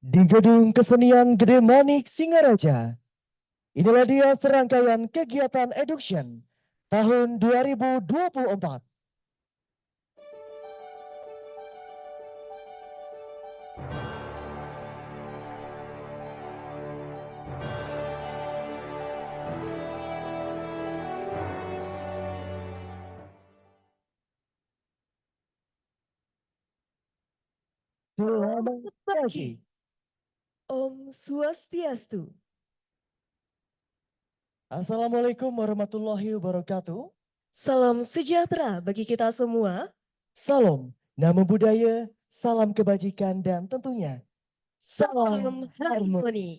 Di Gedung Kesenian Gede Manik Singaraja, inilah dia serangkaian kegiatan Education tahun 2024. Selamat pagi. Om Swastiastu. Assalamualaikum warahmatullahi wabarakatuh. Salam sejahtera bagi kita semua. Salam, namo budaya, salam kebajikan dan tentunya salam Salam harmoni. harmoni.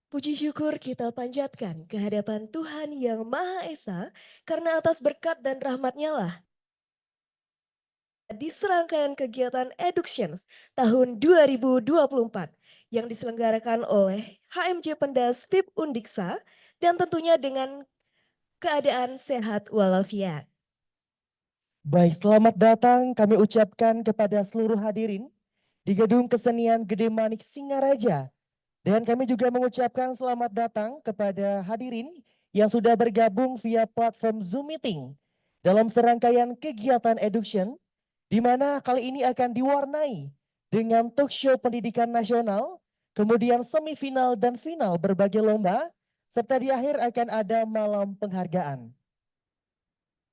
Puji syukur kita panjatkan ke hadapan Tuhan Yang Maha Esa karena atas berkat dan rahmat-Nya lah di serangkaian kegiatan Eductions tahun 2024 yang diselenggarakan oleh HMJ Pendas FIP Undiksa dan tentunya dengan keadaan sehat walafiat. Baik, selamat datang kami ucapkan kepada seluruh hadirin di Gedung Kesenian Gede Manik Singaraja. Dan kami juga mengucapkan selamat datang kepada hadirin yang sudah bergabung via platform Zoom Meeting dalam serangkaian kegiatan Education, di mana kali ini akan diwarnai dengan talk show pendidikan nasional, kemudian semifinal dan final berbagai lomba, serta di akhir akan ada malam penghargaan.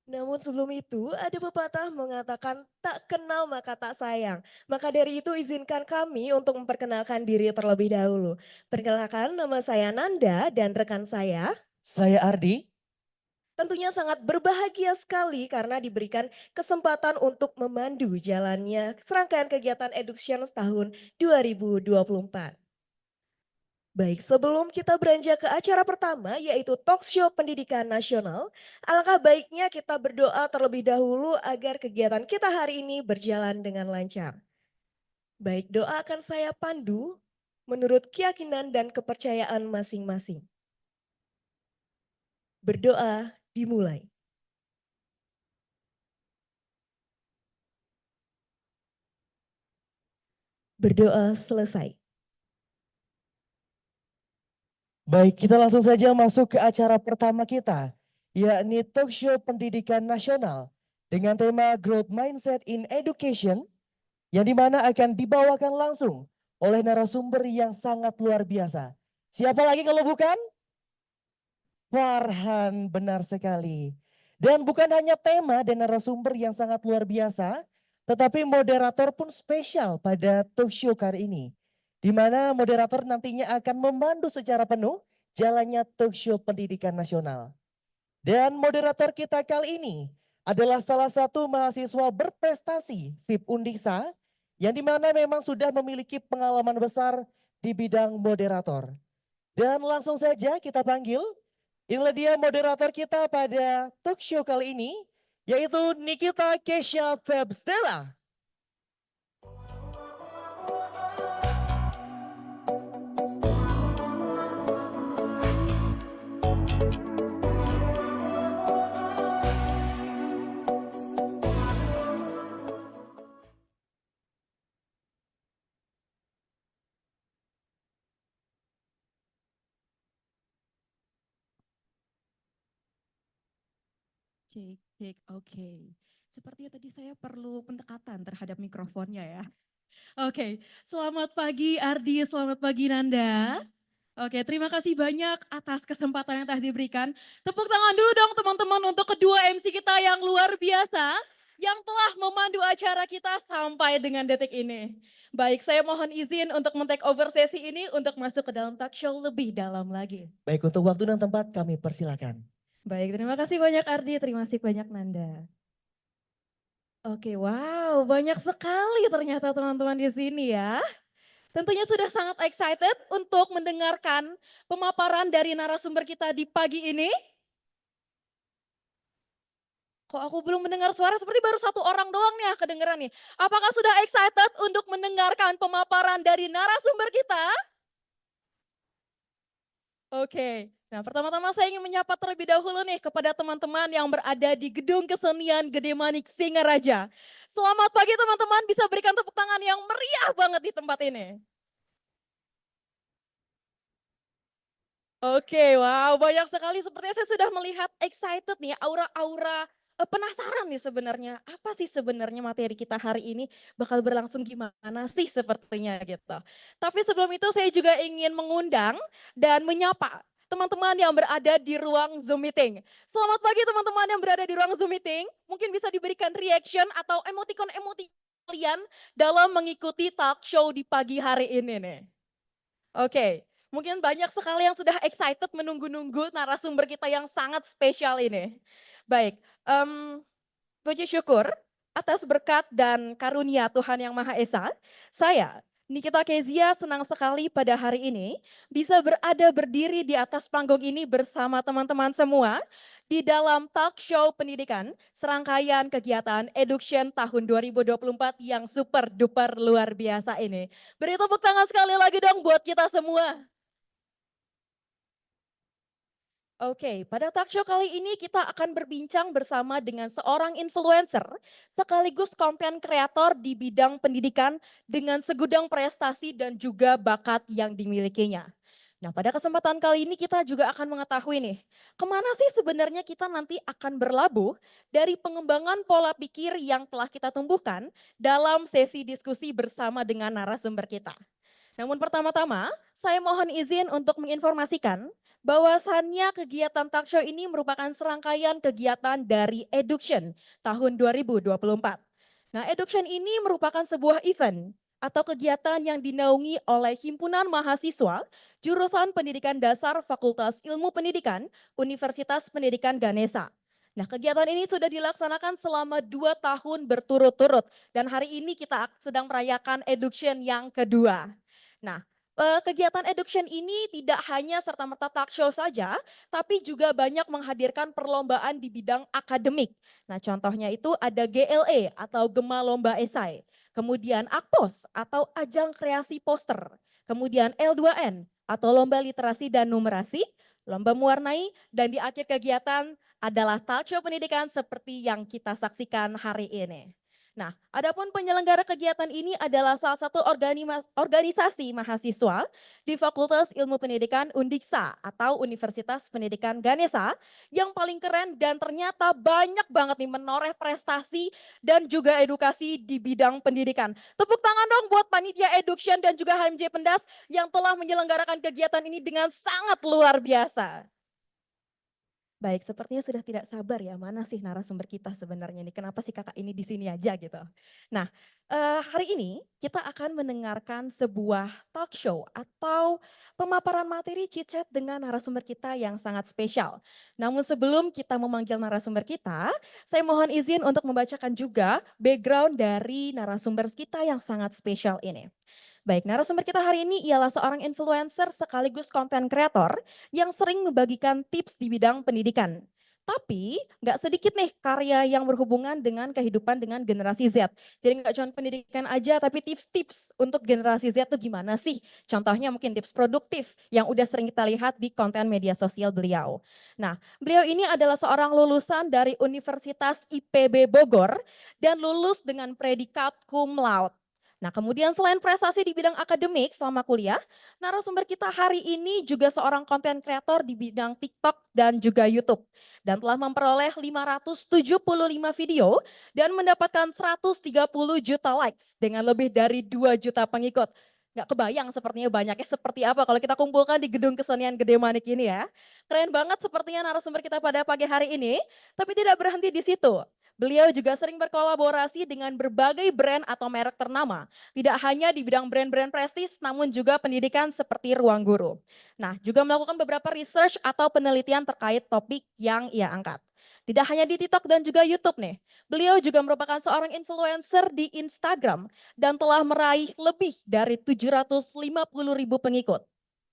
Namun sebelum itu ada pepatah mengatakan tak kenal maka tak sayang. Maka dari itu izinkan kami untuk memperkenalkan diri terlebih dahulu. Perkenalkan, nama saya Nanda dan rekan saya Saya Ardi. tentunya sangat berbahagia sekali karena diberikan kesempatan untuk memandu jalannya serangkaian kegiatan Education tahun 2024. Baik, sebelum kita beranjak ke acara pertama yaitu talk show pendidikan nasional, alangkah baiknya kita berdoa terlebih dahulu agar kegiatan kita hari ini berjalan dengan lancar. Baik, doa akan saya pandu menurut keyakinan dan kepercayaan masing-masing. Berdoa dimulai. Berdoa selesai. Baik, kita langsung saja masuk ke acara pertama kita, yakni talk show pendidikan nasional dengan tema Growth Mindset in Education, yang dimana akan dibawakan langsung oleh narasumber yang sangat luar biasa. Siapa lagi kalau bukan? Farhan, benar sekali. Dan bukan hanya tema dan narasumber yang sangat luar biasa, tetapi moderator pun spesial pada talk show kali ini. Di mana moderator nantinya akan memandu secara penuh jalannya talk show pendidikan nasional. Dan moderator kita kali ini adalah salah satu mahasiswa berprestasi FIP Undiksa yang dimana memang sudah memiliki pengalaman besar di bidang moderator. Dan langsung saja kita panggil, inilah dia moderator kita pada talk show kali ini, yaitu Nikita Kesha Febstella. Cek, cek, oke. Sepertinya tadi saya perlu pendekatan terhadap mikrofonnya ya. Oke, selamat pagi Ardi, selamat pagi Nanda. Oke, terima kasih banyak atas kesempatan yang telah diberikan. Tepuk tangan dulu dong teman-teman untuk kedua MC kita yang luar biasa yang telah memandu acara kita sampai dengan detik ini. Baik, saya mohon izin untuk men-take over sesi ini untuk masuk ke dalam talk show lebih dalam lagi. Baik, untuk waktu dan tempat kami persilakan. Baik, terima kasih banyak Ardi, terima kasih banyak Nanda. Oke, wow, banyak sekali ternyata teman-teman di sini ya. Tentunya sudah sangat excited untuk mendengarkan pemaparan dari narasumber kita di pagi ini. Kok aku belum mendengar suara, seperti baru satu orang doang nih yang kedengeran nih. Apakah sudah excited untuk mendengarkan pemaparan dari narasumber kita? Oke, Nah, pertama-tama saya ingin menyapa terlebih dahulu nih kepada teman-teman yang berada di Gedung Kesenian Gede Manik Singaraja. Selamat pagi teman-teman, bisa berikan tepuk tangan yang meriah banget di tempat ini. Oke, wow, banyak sekali. Sepertinya saya sudah melihat excited nih, aura-aura penasaran nih sebenarnya. Apa sih sebenarnya materi kita hari ini bakal berlangsung gimana sih sepertinya gitu. Tapi sebelum itu saya juga ingin mengundang dan menyapa teman-teman yang berada di ruang Zoom meeting. Selamat pagi teman-teman yang berada di ruang Zoom meeting. Mungkin bisa diberikan reaction atau emoticon-emoticon kalian dalam mengikuti talk show di pagi hari ini nih. Oke, mungkin banyak sekali yang sudah excited menunggu-nunggu narasumber kita yang sangat spesial ini. Baik, puji syukur atas berkat dan karunia Tuhan Yang Maha Esa, saya Nikita Kezia senang sekali pada hari ini bisa berada berdiri di atas panggung ini bersama teman-teman semua di dalam talk show pendidikan serangkaian kegiatan Education tahun 2024 yang super duper luar biasa ini. Beri tepuk tangan sekali lagi dong buat kita semua. Oke, pada talk show kali ini kita akan berbincang bersama dengan seorang influencer sekaligus konten kreator di bidang pendidikan dengan segudang prestasi dan juga bakat yang dimilikinya. Nah, pada kesempatan kali ini kita juga akan mengetahui nih, kemana sih sebenarnya kita nanti akan berlabuh dari pengembangan pola pikir yang telah kita tumbuhkan dalam sesi diskusi bersama dengan narasumber kita. Namun pertama-tama, saya mohon izin untuk menginformasikan bahwasannya kegiatan talk show ini merupakan serangkaian kegiatan dari Eduction tahun 2024. Nah, Eduction ini merupakan sebuah event atau kegiatan yang dinaungi oleh Himpunan Mahasiswa Jurusan Pendidikan Dasar Fakultas Ilmu Pendidikan Universitas Pendidikan Ganesha. Nah, kegiatan ini sudah dilaksanakan selama 2 tahun berturut-turut dan hari ini kita sedang merayakan Eduction yang kedua. Nah, kegiatan Eduction ini tidak hanya serta-merta talk show saja, tapi juga banyak menghadirkan perlombaan di bidang akademik. Nah, contohnya itu ada GLE atau Gema Lomba Esai, kemudian Akpos atau Ajang Kreasi Poster, kemudian L2N atau Lomba Literasi dan Numerasi, Lomba Mewarnai, dan di akhir kegiatan adalah talk show pendidikan seperti yang kita saksikan hari ini. Nah, adapun penyelenggara kegiatan ini adalah salah satu organisasi mahasiswa di Fakultas Ilmu Pendidikan Undiksa atau Universitas Pendidikan Ganesha yang paling keren dan ternyata banyak banget nih menoreh prestasi dan juga edukasi di bidang pendidikan. Tepuk tangan dong buat Panitia Eduction dan juga HMJ Pendas yang telah menyelenggarakan kegiatan ini dengan sangat luar biasa. Baik, sepertinya sudah tidak sabar ya, mana sih narasumber kita sebenarnya nih, kenapa sih kakak ini di sini aja gitu. Nah, hari ini kita akan mendengarkan sebuah talk show atau pemaparan materi chit-chat dengan narasumber kita yang sangat spesial. Namun sebelum kita memanggil narasumber kita, saya mohon izin untuk membacakan juga background dari narasumber kita yang sangat spesial ini. Baik, narasumber kita hari ini ialah seorang influencer sekaligus konten kreator yang sering membagikan tips di bidang pendidikan. Tapi nggak sedikit nih karya yang berhubungan dengan kehidupan dengan generasi Z. Jadi nggak cuma pendidikan aja, tapi tips-tips untuk generasi Z itu gimana sih? Contohnya mungkin tips produktif yang udah sering kita lihat di konten media sosial beliau. Nah, beliau ini adalah seorang lulusan dari Universitas IPB Bogor dan lulus dengan predikat cum laude. Nah, kemudian selain prestasi di bidang akademik selama kuliah, narasumber kita hari ini juga seorang konten kreator di bidang TikTok dan juga YouTube. Dan telah memperoleh 575 video dan mendapatkan 130 juta likes dengan lebih dari 2 juta pengikut. Nggak kebayang sepertinya banyaknya seperti apa kalau kita kumpulkan di Gedung Kesenian Gede Manik ini ya. Keren banget sepertinya narasumber kita pada pagi hari ini, tapi tidak berhenti di situ. Beliau juga sering berkolaborasi dengan berbagai brand atau merek ternama. Tidak hanya di bidang brand-brand prestis, namun juga pendidikan seperti Ruang Guru. Nah, juga melakukan beberapa research atau penelitian terkait topik yang ia angkat. Tidak hanya di TikTok dan juga YouTube nih. Beliau juga merupakan seorang influencer di Instagram dan telah meraih lebih dari 750.000 pengikut.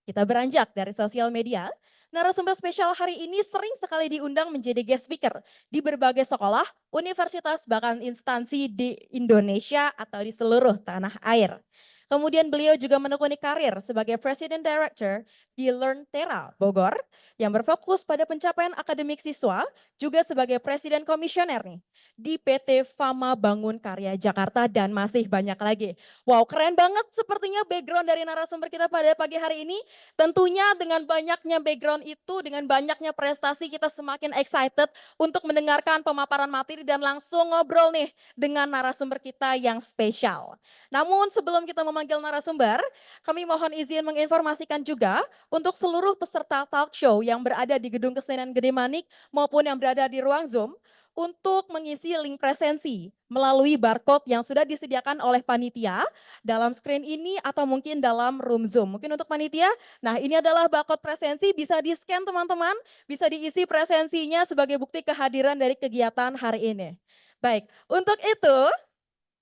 Kita beranjak dari sosial media. Narasumber spesial hari ini sering sekali diundang menjadi guest speaker di berbagai sekolah, universitas, bahkan instansi di Indonesia atau di seluruh tanah air. Kemudian beliau juga menekuni karir sebagai President Director di LearnTera Bogor yang berfokus pada pencapaian akademik siswa, juga sebagai Presiden Komisioner nih di PT Fama Bangun Karya Jakarta dan masih banyak lagi. Wow, keren banget sepertinya background dari narasumber kita pada pagi hari ini. Tentunya dengan banyaknya background itu, dengan banyaknya prestasi kita semakin excited untuk mendengarkan pemaparan materi dan langsung ngobrol nih dengan narasumber kita yang spesial. Namun sebelum kita memanggil narasumber, kami mohon izin menginformasikan juga untuk seluruh peserta talk show yang berada di Gedung Kesenian Gede Manik maupun yang berada di ruang Zoom untuk mengisi link presensi melalui barcode yang sudah disediakan oleh panitia dalam screen ini atau mungkin dalam room Zoom. Mungkin untuk panitia, nah ini adalah barcode presensi, bisa di-scan teman-teman, bisa diisi presensinya sebagai bukti kehadiran dari kegiatan hari ini. Baik, untuk itu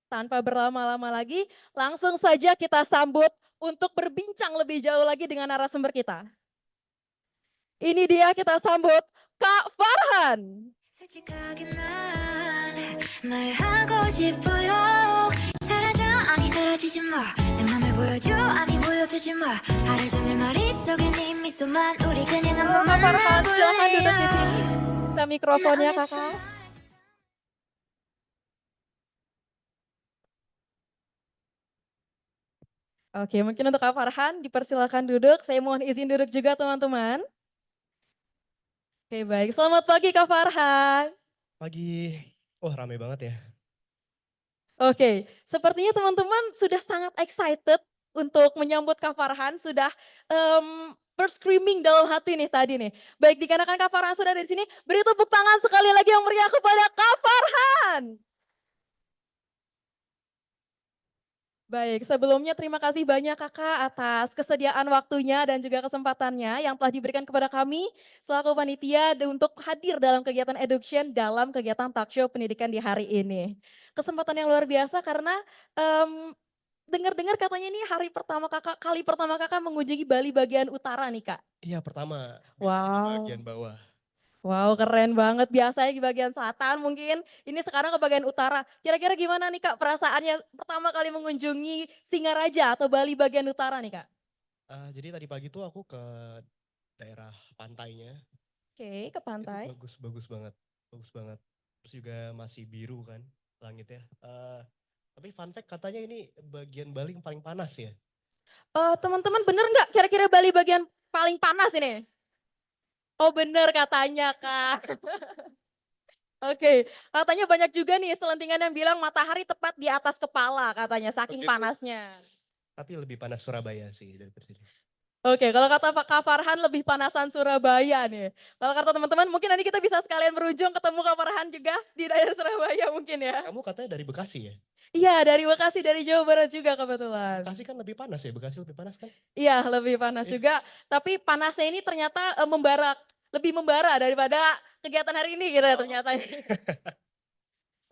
tanpa berlama-lama lagi, langsung saja kita sambut untuk berbincang lebih jauh lagi dengan narasumber kita. Ini dia kita sambut Kak Farhan. 솔직하게 난 말하고 싶어요 사라져 아니 사라지지 마내 맘을 보여줘 아니 보여주지 마 하루 종일 머릿속에 네 미소만 우리 그냥 한 Halo Kak 번만 Farhan, silahkan duduk di sini. 해볼래요 Kita mikrofonnya kakak. Oke, mungkin untuk Kak Farhan dipersilakan duduk. Saya mohon izin duduk juga teman-teman. Oke baik, selamat pagi Kak Farhan. Pagi. Oh, rame banget ya. Oke, sepertinya teman-teman sudah sangat excited untuk menyambut Kak Farhan, sudah berscreaming dalam hati nih tadi nih. Baik, dikarenakan Kak Farhan sudah ada di sini, beri tepuk tangan sekali lagi yang meriah kepada Kak Farhan. Baik, sebelumnya terima kasih banyak Kakak atas kesediaan waktunya dan juga kesempatannya yang telah diberikan kepada kami selaku panitia untuk hadir dalam kegiatan Education dalam kegiatan talk show pendidikan di hari ini. Kesempatan yang luar biasa karena em, dengar-dengar katanya ini hari pertama Kakak, kali pertama Kakak mengunjungi Bali bagian utara nih Kak. Iya, pertama. Biasanya di Wow. bagian bawah. Wow, keren banget. Biasanya di bagian selatan mungkin, ini sekarang ke bagian utara. Kira-kira gimana nih Kak perasaannya pertama kali mengunjungi Singaraja atau Bali bagian utara nih Kak? Jadi tadi pagi tuh aku ke daerah pantainya. Oke, ke Itu pantai. bagus, bagus banget. Bagus banget. Terus juga masih biru kan langitnya. Tapi fun fact katanya ini bagian Bali yang paling panas ya. Teman-teman bener nggak kira-kira Bali bagian paling panas ini? Oh bener katanya Kak. Oke, katanya banyak juga nih selentingan yang bilang matahari tepat di atas kepala katanya, saking Begitu. panasnya. Tapi lebih panas Surabaya sih daripada sini. Oke, kalau kata Pak Kak Farhan lebih panasan Surabaya nih. Kalau kata teman-teman mungkin nanti kita bisa sekalian berujung ketemu Kak Farhan juga di daerah Surabaya mungkin ya. Kamu katanya dari Bekasi ya? Iya, dari Bekasi, dari Jawa Barat juga kebetulan. Bekasi kan lebih panas ya? Bekasi lebih panas kan? Iya, lebih panas Iya. juga. Tapi panasnya ini ternyata lebih membara daripada kegiatan hari ini gitu ya ternyata.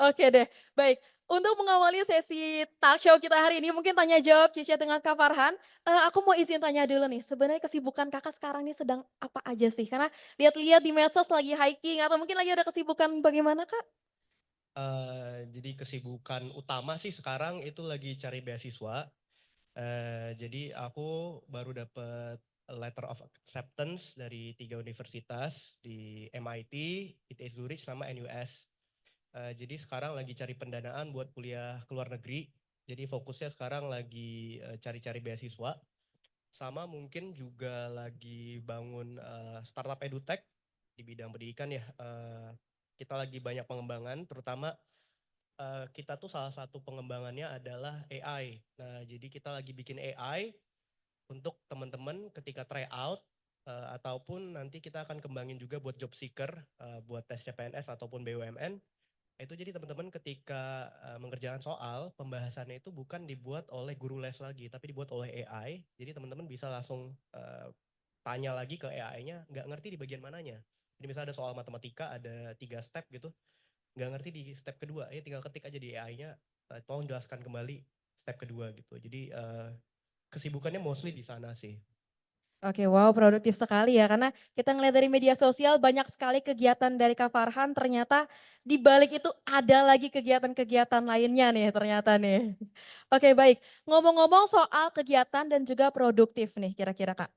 Oke deh, baik. Untuk mengawali sesi talk show kita hari ini, mungkin tanya jawab Cica dengan Kak Farhan. Aku mau izin tanya dulu nih, sebenarnya kesibukan kakak sekarang ini sedang apa aja sih? Karena lihat-lihat di medsos lagi hiking atau mungkin lagi ada kesibukan bagaimana Kak? Jadi kesibukan utama sih sekarang itu lagi cari beasiswa. Jadi aku baru dapat letter of acceptance dari 3 universitas di MIT, ITS Zurich sama NUS. Jadi sekarang lagi cari pendanaan buat kuliah ke luar negeri. Jadi fokusnya sekarang lagi cari-cari beasiswa. Sama mungkin juga lagi bangun startup edutech di bidang pendidikan ya. Kita lagi banyak pengembangan, terutama kita tuh salah satu pengembangannya adalah AI. Nah, jadi kita lagi bikin AI untuk teman-teman ketika try out ataupun nanti kita akan kembangin juga buat job seeker, buat tes CPNS ataupun BUMN. Itu jadi teman-teman ketika mengerjakan soal, pembahasannya itu bukan dibuat oleh guru les lagi, tapi dibuat oleh AI. Jadi teman-teman bisa langsung tanya lagi ke AI-nya, nggak ngerti di bagian mananya. Jadi misalnya ada soal matematika, ada 3 step gitu, nggak ngerti di step kedua, ya tinggal ketik aja di AI-nya, tolong jelaskan kembali step kedua gitu. Jadi kesibukannya mostly di sana sih. Oke, wow produktif sekali ya karena kita ngelihat dari media sosial banyak sekali kegiatan dari Kak Farhan ternyata di balik itu ada lagi kegiatan-kegiatan lainnya nih ternyata nih. Oke baik, ngomong-ngomong soal kegiatan dan juga produktif nih kira-kira Kak.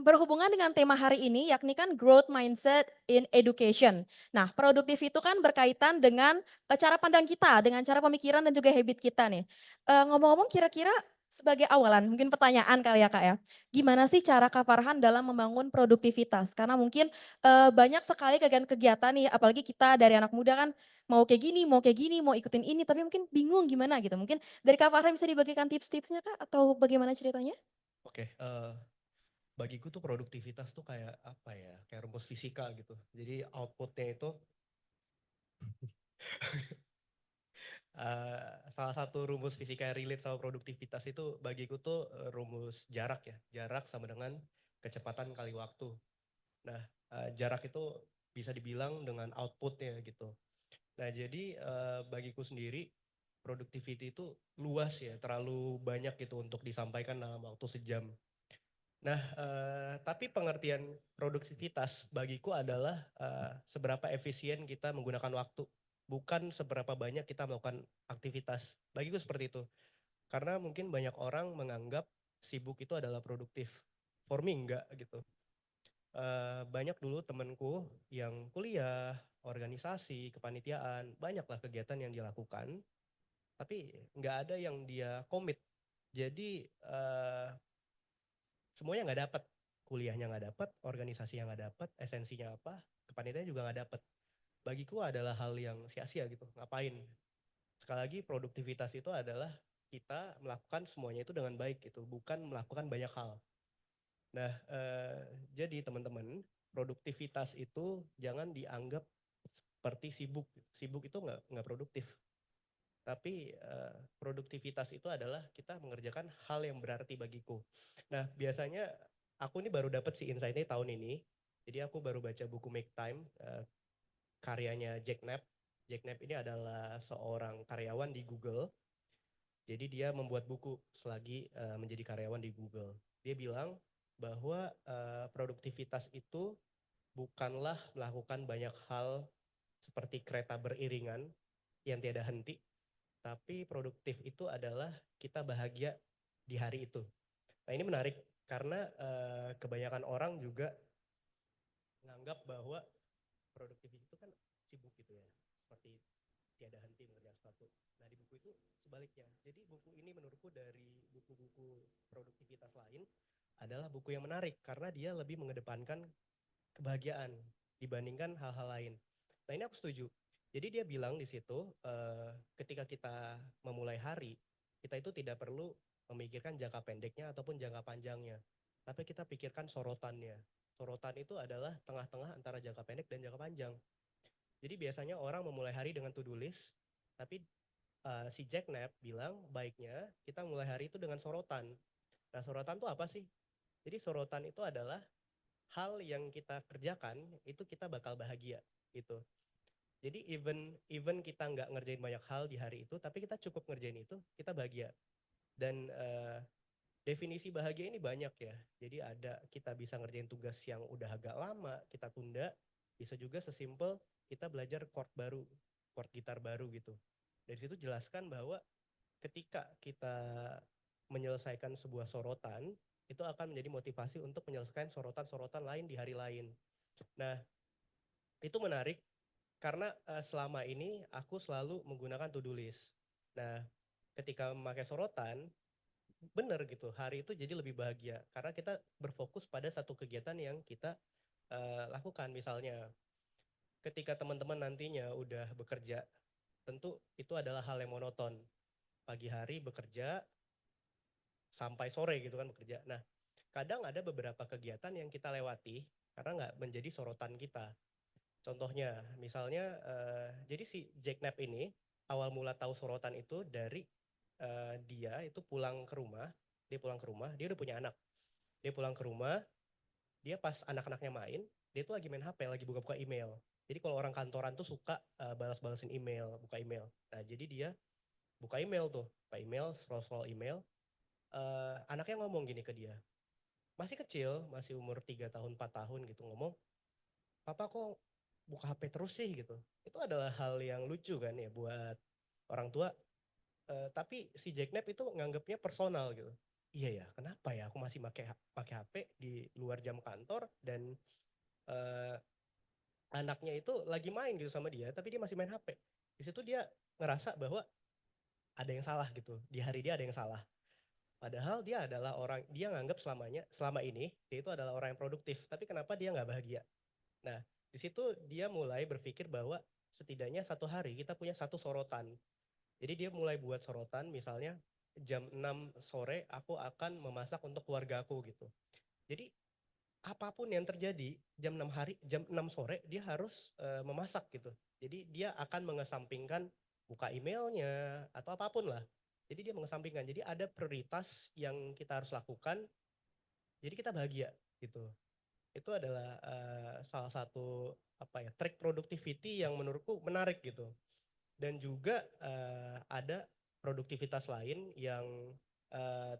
Berhubungan dengan tema hari ini yakni kan growth mindset in education. Nah produktif itu kan berkaitan dengan cara pandang kita, dengan cara pemikiran dan juga habit kita nih. Ngomong-ngomong kira-kira sebagai awalan mungkin pertanyaan kali ya Kak ya. Gimana sih cara Kak Farhan dalam membangun produktivitas? Karena mungkin, banyak sekali kegiatan-kegiatan nih, apalagi kita dari anak muda kan mau kayak gini, mau ikutin ini, tapi mungkin bingung gimana gitu. Mungkin dari Kak Farhan bisa dibagikan tips-tipsnya Kak, atau bagaimana ceritanya? Oke, bagiku tuh produktivitas tuh kayak apa ya, kayak rumus fisika gitu. Jadi outputnya itu salah satu rumus fisika yang relate sama produktivitas itu bagiku tuh rumus jarak ya. Jarak sama dengan kecepatan kali waktu. Nah, jarak itu bisa dibilang dengan outputnya gitu. Nah, jadi bagiku sendiri productivity itu luas ya, terlalu banyak gitu untuk disampaikan dalam waktu sejam. Nah, tapi pengertian produktivitas bagiku adalah seberapa efisien kita menggunakan waktu, bukan seberapa banyak kita melakukan aktivitas. Bagiku seperti itu. Karena mungkin banyak orang menganggap sibuk itu adalah produktif. For me enggak gitu. Banyak dulu temenku yang kuliah, organisasi, kepanitiaan, banyaklah kegiatan yang dilakukan, tapi nggak ada yang dia komit. Jadi semuanya nggak dapat, kuliahnya nggak dapat, organisasinya nggak dapat, esensinya apa, kepanitiaan juga nggak dapat. Bagiku adalah hal yang sia-sia gitu, ngapain? Sekali lagi produktivitas itu adalah kita melakukan semuanya itu dengan baik gitu, bukan melakukan banyak hal. Nah, jadi teman-teman, produktivitas itu jangan dianggap seperti sibuk. Sibuk itu nggak produktif. Tapi produktivitas itu adalah kita mengerjakan hal yang berarti bagiku. Nah, biasanya aku ini baru dapat si insight-nya tahun ini. Jadi aku baru baca buku Make Time, karyanya Jack Knapp. Jack Knapp ini adalah seorang karyawan di Google. Jadi dia membuat buku selagi menjadi karyawan di Google. Dia bilang bahwa produktivitas itu bukanlah melakukan banyak hal seperti kereta beriringan yang tiada henti, tapi produktif itu adalah kita bahagia di hari itu. Nah ini menarik karena kebanyakan orang juga menganggap bahwa produktif itu kan sibuk gitu ya, seperti tiada henti mengerjakan sesuatu. Nah di buku itu sebaliknya. Jadi buku ini menurutku dari buku-buku produktivitas lain adalah buku yang menarik karena dia lebih mengedepankan kebahagiaan dibandingkan hal-hal lain. Nah ini aku setuju. Jadi dia bilang di situ ketika kita memulai hari, kita itu tidak perlu memikirkan jangka pendeknya ataupun jangka panjangnya. Tapi kita pikirkan sorotannya. Sorotan itu adalah tengah-tengah antara jangka pendek dan jangka panjang. Jadi biasanya orang memulai hari dengan to-do list, tapi si Jack Knapp bilang baiknya kita mulai hari itu dengan sorotan. Nah sorotan itu apa sih? Jadi sorotan itu adalah hal yang kita kerjakan itu kita bakal bahagia gitu. Jadi even kita nggak ngerjain banyak hal di hari itu, tapi kita cukup ngerjain itu, kita bahagia. Dan definisi bahagia ini banyak ya. Jadi ada kita bisa ngerjain tugas yang udah agak lama, kita tunda. Bisa juga sesimpel kita belajar chord baru, chord gitar baru gitu. Dari situ jelaskan bahwa ketika kita menyelesaikan sebuah sorotan, itu akan menjadi motivasi untuk menyelesaikan sorotan-sorotan lain di hari lain. Nah, itu menarik karena selama ini aku selalu menggunakan to-do list. Nah, ketika memakai sorotan, benar gitu, hari itu jadi lebih bahagia karena kita berfokus pada satu kegiatan yang kita lakukan. Misalnya, ketika teman-teman nantinya udah bekerja, tentu itu adalah hal yang monoton. Pagi hari bekerja, sampai sore gitu kan bekerja. Nah, kadang ada beberapa kegiatan yang kita lewati karena nggak menjadi sorotan kita. Contohnya, misalnya, jadi si Jack Knapp ini awal mula tahu sorotan itu dari dia itu pulang ke rumah, dia udah punya anak. Dia pulang ke rumah, dia pas anak-anaknya main, dia tuh lagi main HP, lagi buka-buka email. Jadi kalau orang kantoran tuh suka balas-balasin email, buka email. Nah, jadi dia buka email tuh, buka email, scroll-scroll email, anaknya ngomong gini ke dia, masih kecil, masih umur 3 tahun, 4 tahun gitu ngomong, "Papa kok buka HP terus sih?" gitu. Itu adalah hal yang lucu kan ya buat orang tua, tapi si Jacknap itu nganggapnya personal gitu. Iya ya, kenapa ya aku masih pakai HP di luar jam kantor dan, eee, anaknya itu lagi main gitu sama dia, tapi dia masih main HP. Di situ dia ngerasa bahwa ada yang salah gitu, di hari dia ada yang salah. Padahal dia adalah dia nganggap selama ini dia itu adalah orang yang produktif, tapi kenapa dia nggak bahagia? Nah, di situ dia mulai berpikir bahwa setidaknya satu hari kita punya satu sorotan. Jadi dia mulai buat sorotan, misalnya jam 6 sore aku akan memasak untuk keluarga aku gitu. Jadi apapun yang terjadi jam 6 sore dia harus memasak gitu. Jadi dia akan mengesampingkan buka emailnya atau apapun lah. Jadi dia mengesampingkan. Jadi ada prioritas yang kita harus lakukan. Jadi kita bahagia gitu. Itu adalah salah satu apa ya, trik productivity yang menurutku menarik gitu. Dan juga ada produktivitas lain yang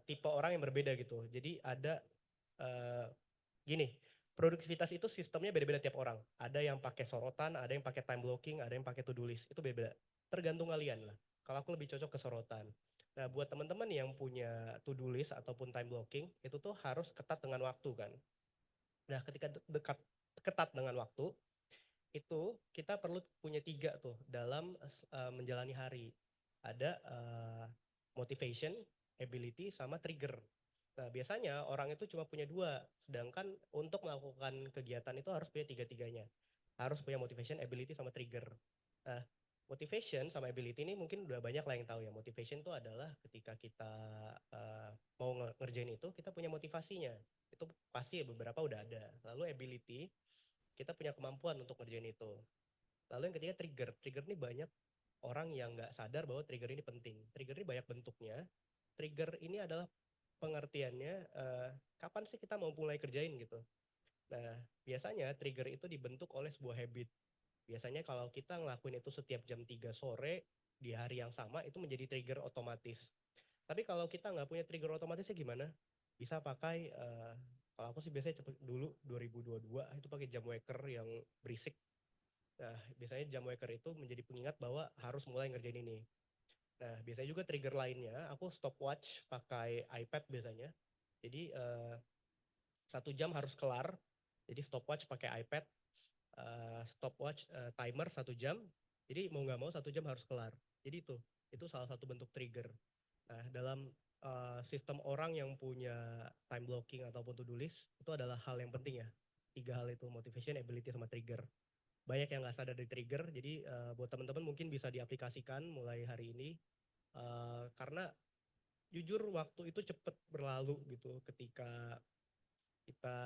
tipe orang yang berbeda gitu. Jadi ada eh, gini, produktivitas itu sistemnya beda-beda tiap orang. Ada yang pakai sorotan, ada yang pakai time blocking, ada yang pakai to do list. Itu beda-beda. Tergantung kalian lah. Kalau aku lebih cocok ke sorotan. Nah, buat teman-teman yang punya to do list ataupun time blocking, itu tuh harus ketat dengan waktu kan. Nah, ketika ketat dengan waktu, itu kita perlu punya 3 tuh dalam menjalani hari. Ada motivation, ability, sama trigger. Nah, biasanya orang itu cuma punya 2, sedangkan untuk melakukan kegiatan itu harus punya tiga-tiganya. Harus punya motivation, ability, sama trigger. Nah, motivation sama ability ini mungkin udah banyak lah yang tahu ya. Motivation itu adalah ketika kita mau ngerjain itu, kita punya motivasinya. Itu pasti beberapa udah ada. Lalu ability, kita punya kemampuan untuk ngerjain itu. Lalu yang ketiga trigger. Trigger ini banyak orang yang nggak sadar bahwa trigger ini penting. Trigger ini banyak bentuknya. Trigger ini adalah pengertiannya kapan sih kita mau mulai kerjain gitu. Nah, biasanya trigger itu dibentuk oleh sebuah habit. Biasanya kalau kita ngelakuin itu setiap jam 3 sore di hari yang sama, itu menjadi trigger otomatis. Tapi kalau kita nggak punya trigger otomatisnya gimana? Bisa pakai, kalau aku sih biasanya cepet dulu 2022 itu pakai jam waker yang berisik. Nah, biasanya jam waker itu menjadi pengingat bahwa harus mulai ngerjain ini. Nah, biasanya juga trigger lainnya, aku stopwatch pakai iPad biasanya. Jadi 1 jam harus kelar. Jadi stopwatch pakai iPad, stopwatch timer 1 jam. Jadi mau nggak mau 1 jam harus kelar. Jadi itu salah satu bentuk trigger. Nah, dalam sistem orang yang punya time blocking ataupun to do list, itu adalah hal yang penting ya. 3 hal itu, motivation, ability, sama trigger. Banyak yang nggak sadar dari trigger, jadi buat teman-teman mungkin bisa diaplikasikan mulai hari ini. Karena jujur waktu itu cepet berlalu gitu ketika kita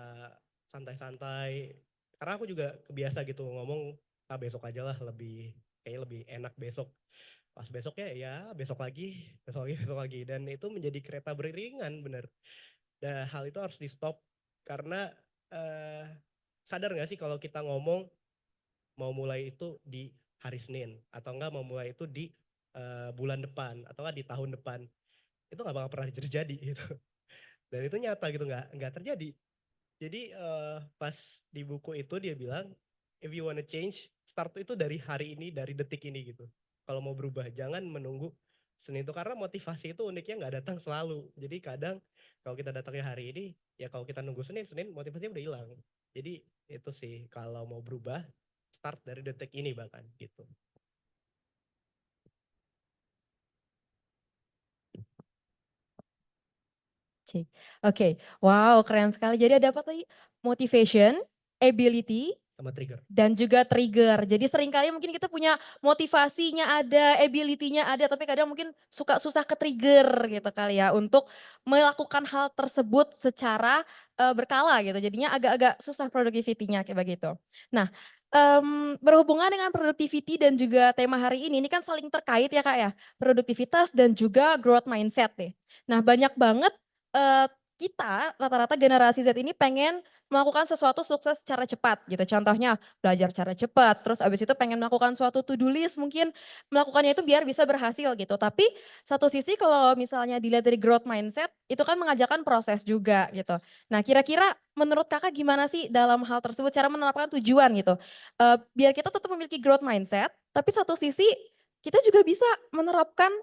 santai-santai. Karena aku juga kebiasa gitu ngomong, besok aja lah, kayaknya lebih enak besok. Pas besoknya ya besok lagi, besok lagi, besok lagi. Dan itu menjadi kereta beriringan bener. Dan hal itu harus di stop karena sadar nggak sih kalau kita ngomong mau mulai itu di hari Senin atau enggak mau mulai itu di bulan depan atau enggak di tahun depan, itu nggak bakal pernah terjadi gitu. Dan itu nyata gitu, nggak terjadi. Jadi pas di buku itu dia bilang, if you wanna change, start itu dari hari ini, dari detik ini gitu. Kalau mau berubah, jangan menunggu Senin itu, karena motivasi itu uniknya nggak datang selalu. Jadi kadang kalau kita datangnya hari ini, ya kalau kita nunggu Senin motivasinya udah hilang. Jadi itu sih, kalau mau berubah, start dari detik ini bahkan gitu. Cik. Oke, wow keren sekali. Jadi ada apa tadi? Motivation, ability, Sama trigger. dan juga trigger. Jadi seringkali mungkin kita punya motivasinya ada, ability-nya ada, tapi kadang mungkin suka susah ke trigger gitu kali ya untuk melakukan hal tersebut secara berkala gitu. Jadinya agak-agak susah productivity-nya kayak begitu. Nah, berhubungan dengan productivity dan juga tema hari ini kan saling terkait ya Kak ya. Produktivitas dan juga growth mindset nih. Nah, banyak banget kita rata-rata generasi Z ini pengen melakukan sesuatu sukses secara cepat gitu. Contohnya belajar cara cepat, terus abis itu pengen melakukan suatu to do list mungkin melakukannya itu biar bisa berhasil gitu. Tapi satu sisi kalau misalnya dilihat dari growth mindset itu kan mengajarkan proses juga gitu. Nah kira-kira menurut kakak gimana sih dalam hal tersebut cara menerapkan tujuan gitu. Biar kita tetap memiliki growth mindset tapi satu sisi kita juga bisa menerapkan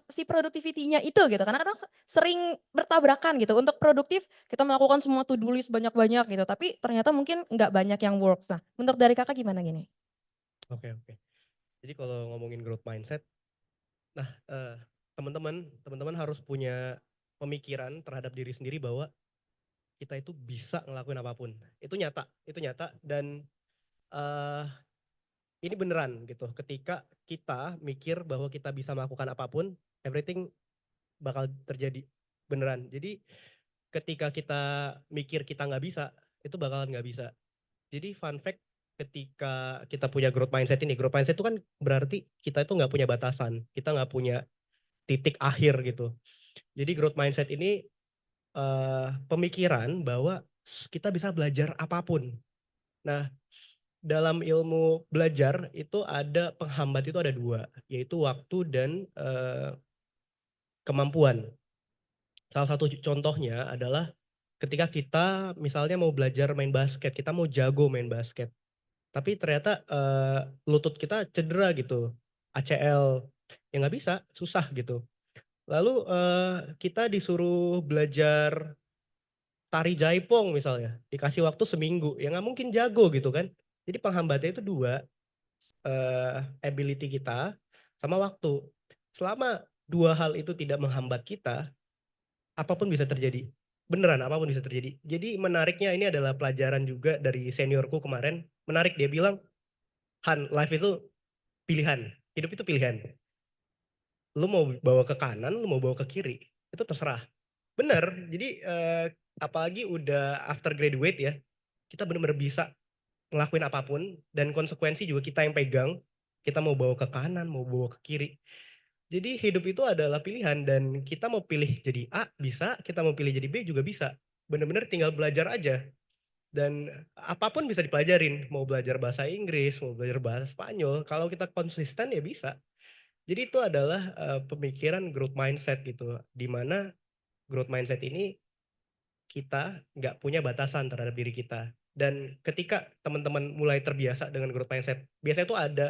si productivity-nya itu gitu. Karena kadang sering bertabrakan gitu. Untuk produktif kita melakukan semua to do list banyak-banyak gitu. Tapi ternyata mungkin nggak banyak yang works. Nah menurut dari kakak gimana gini? Oke, oke. Jadi kalau ngomongin growth mindset, nah teman-teman harus punya pemikiran terhadap diri sendiri bahwa kita itu bisa ngelakuin apapun. Itu nyata dan eh ini beneran gitu. Ketika kita mikir bahwa kita bisa melakukan apapun, everything bakal terjadi beneran. Jadi ketika kita mikir kita nggak bisa, itu bakalan nggak bisa. Jadi fun fact, ketika kita punya growth mindset itu kan berarti kita itu nggak punya batasan, kita nggak punya titik akhir gitu. Jadi growth mindset ini pemikiran bahwa kita bisa belajar apapun. Nah, dalam ilmu belajar itu ada penghambat itu ada 2, yaitu waktu dan kemampuan. Salah satu contohnya adalah ketika kita misalnya mau belajar main basket, kita mau jago main basket, tapi ternyata lutut kita cedera gitu, ACL, ya nggak bisa, susah gitu. Lalu kita disuruh belajar tari jaipong misalnya, dikasih waktu seminggu, ya nggak mungkin jago gitu kan. Jadi penghambatnya itu 2, ability kita sama waktu. Selama 2 hal itu tidak menghambat kita, apapun bisa terjadi. Beneran apapun bisa terjadi. Jadi menariknya ini adalah pelajaran juga dari seniorku kemarin. Menarik, dia bilang, "Han, life itu pilihan. Hidup itu pilihan. Lu mau bawa ke kanan, lu mau bawa ke kiri, itu terserah." Bener. Jadi apalagi udah after graduate ya, kita bener-bener bisa ngelakuin apapun dan konsekuensi juga kita yang pegang. Kita mau bawa ke kanan, mau bawa ke kiri. Jadi hidup itu adalah pilihan dan kita mau pilih jadi A bisa, kita mau pilih jadi B juga bisa. Bener-bener tinggal belajar aja. Dan apapun bisa dipelajarin, mau belajar bahasa Inggris, mau belajar bahasa Spanyol, kalau kita konsisten ya bisa. Jadi itu adalah pemikiran growth mindset gitu, di mana growth mindset ini kita nggak punya batasan terhadap diri kita. Dan ketika teman-teman mulai terbiasa dengan growth mindset, biasanya tuh ada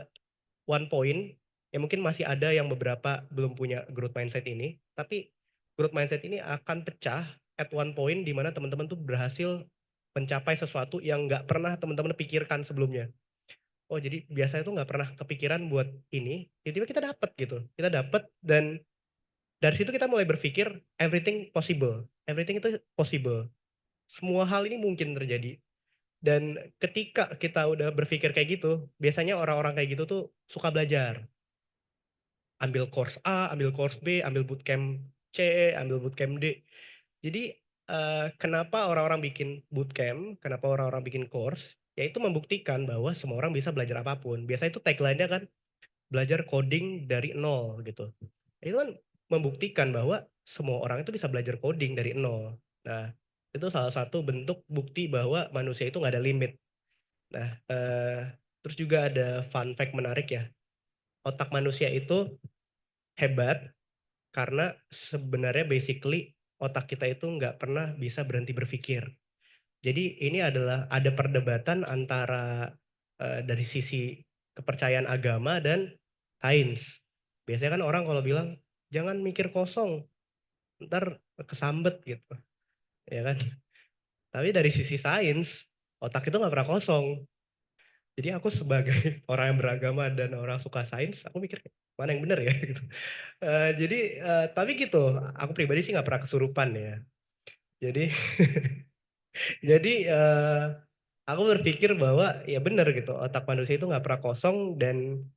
one point, ya mungkin masih ada yang beberapa belum punya growth mindset ini, tapi growth mindset ini akan pecah at one point di mana teman-teman tuh berhasil mencapai sesuatu yang nggak pernah teman-teman pikirkan sebelumnya. Oh jadi biasanya tuh nggak pernah kepikiran buat ini, tiba-tiba kita dapet gitu. Kita dapet dan dari situ kita mulai berpikir everything possible. Everything itu possible. Semua hal ini mungkin terjadi. Dan ketika kita udah berpikir kayak gitu, biasanya orang-orang kayak gitu tuh suka belajar. Ambil course A, ambil course B, ambil bootcamp C, ambil bootcamp D. Jadi kenapa orang-orang bikin bootcamp, kenapa orang-orang bikin course, yaitu membuktikan bahwa semua orang bisa belajar apapun. Biasanya itu tagline-nya kan belajar coding dari nol gitu. Itu kan membuktikan bahwa semua orang itu bisa belajar coding dari nol. Nah, itu salah satu bentuk bukti bahwa manusia itu nggak ada limit. Nah, terus juga ada fun fact menarik ya. Otak manusia itu hebat karena sebenarnya basically otak kita itu nggak pernah bisa berhenti berpikir. Jadi ini adalah ada perdebatan antara dari sisi kepercayaan agama dan sains. Biasanya kan orang kalau bilang jangan mikir kosong, ntar kesambet gitu, ya kan? Tapi dari sisi sains, otak itu nggak pernah kosong. Jadi aku sebagai orang yang beragama dan orang suka sains, aku mikir mana yang benar ya gitu. Jadi tapi gitu, aku pribadi sih nggak pernah kesurupan ya. Jadi jadi aku berpikir bahwa ya benar gitu, otak manusia itu nggak pernah kosong dan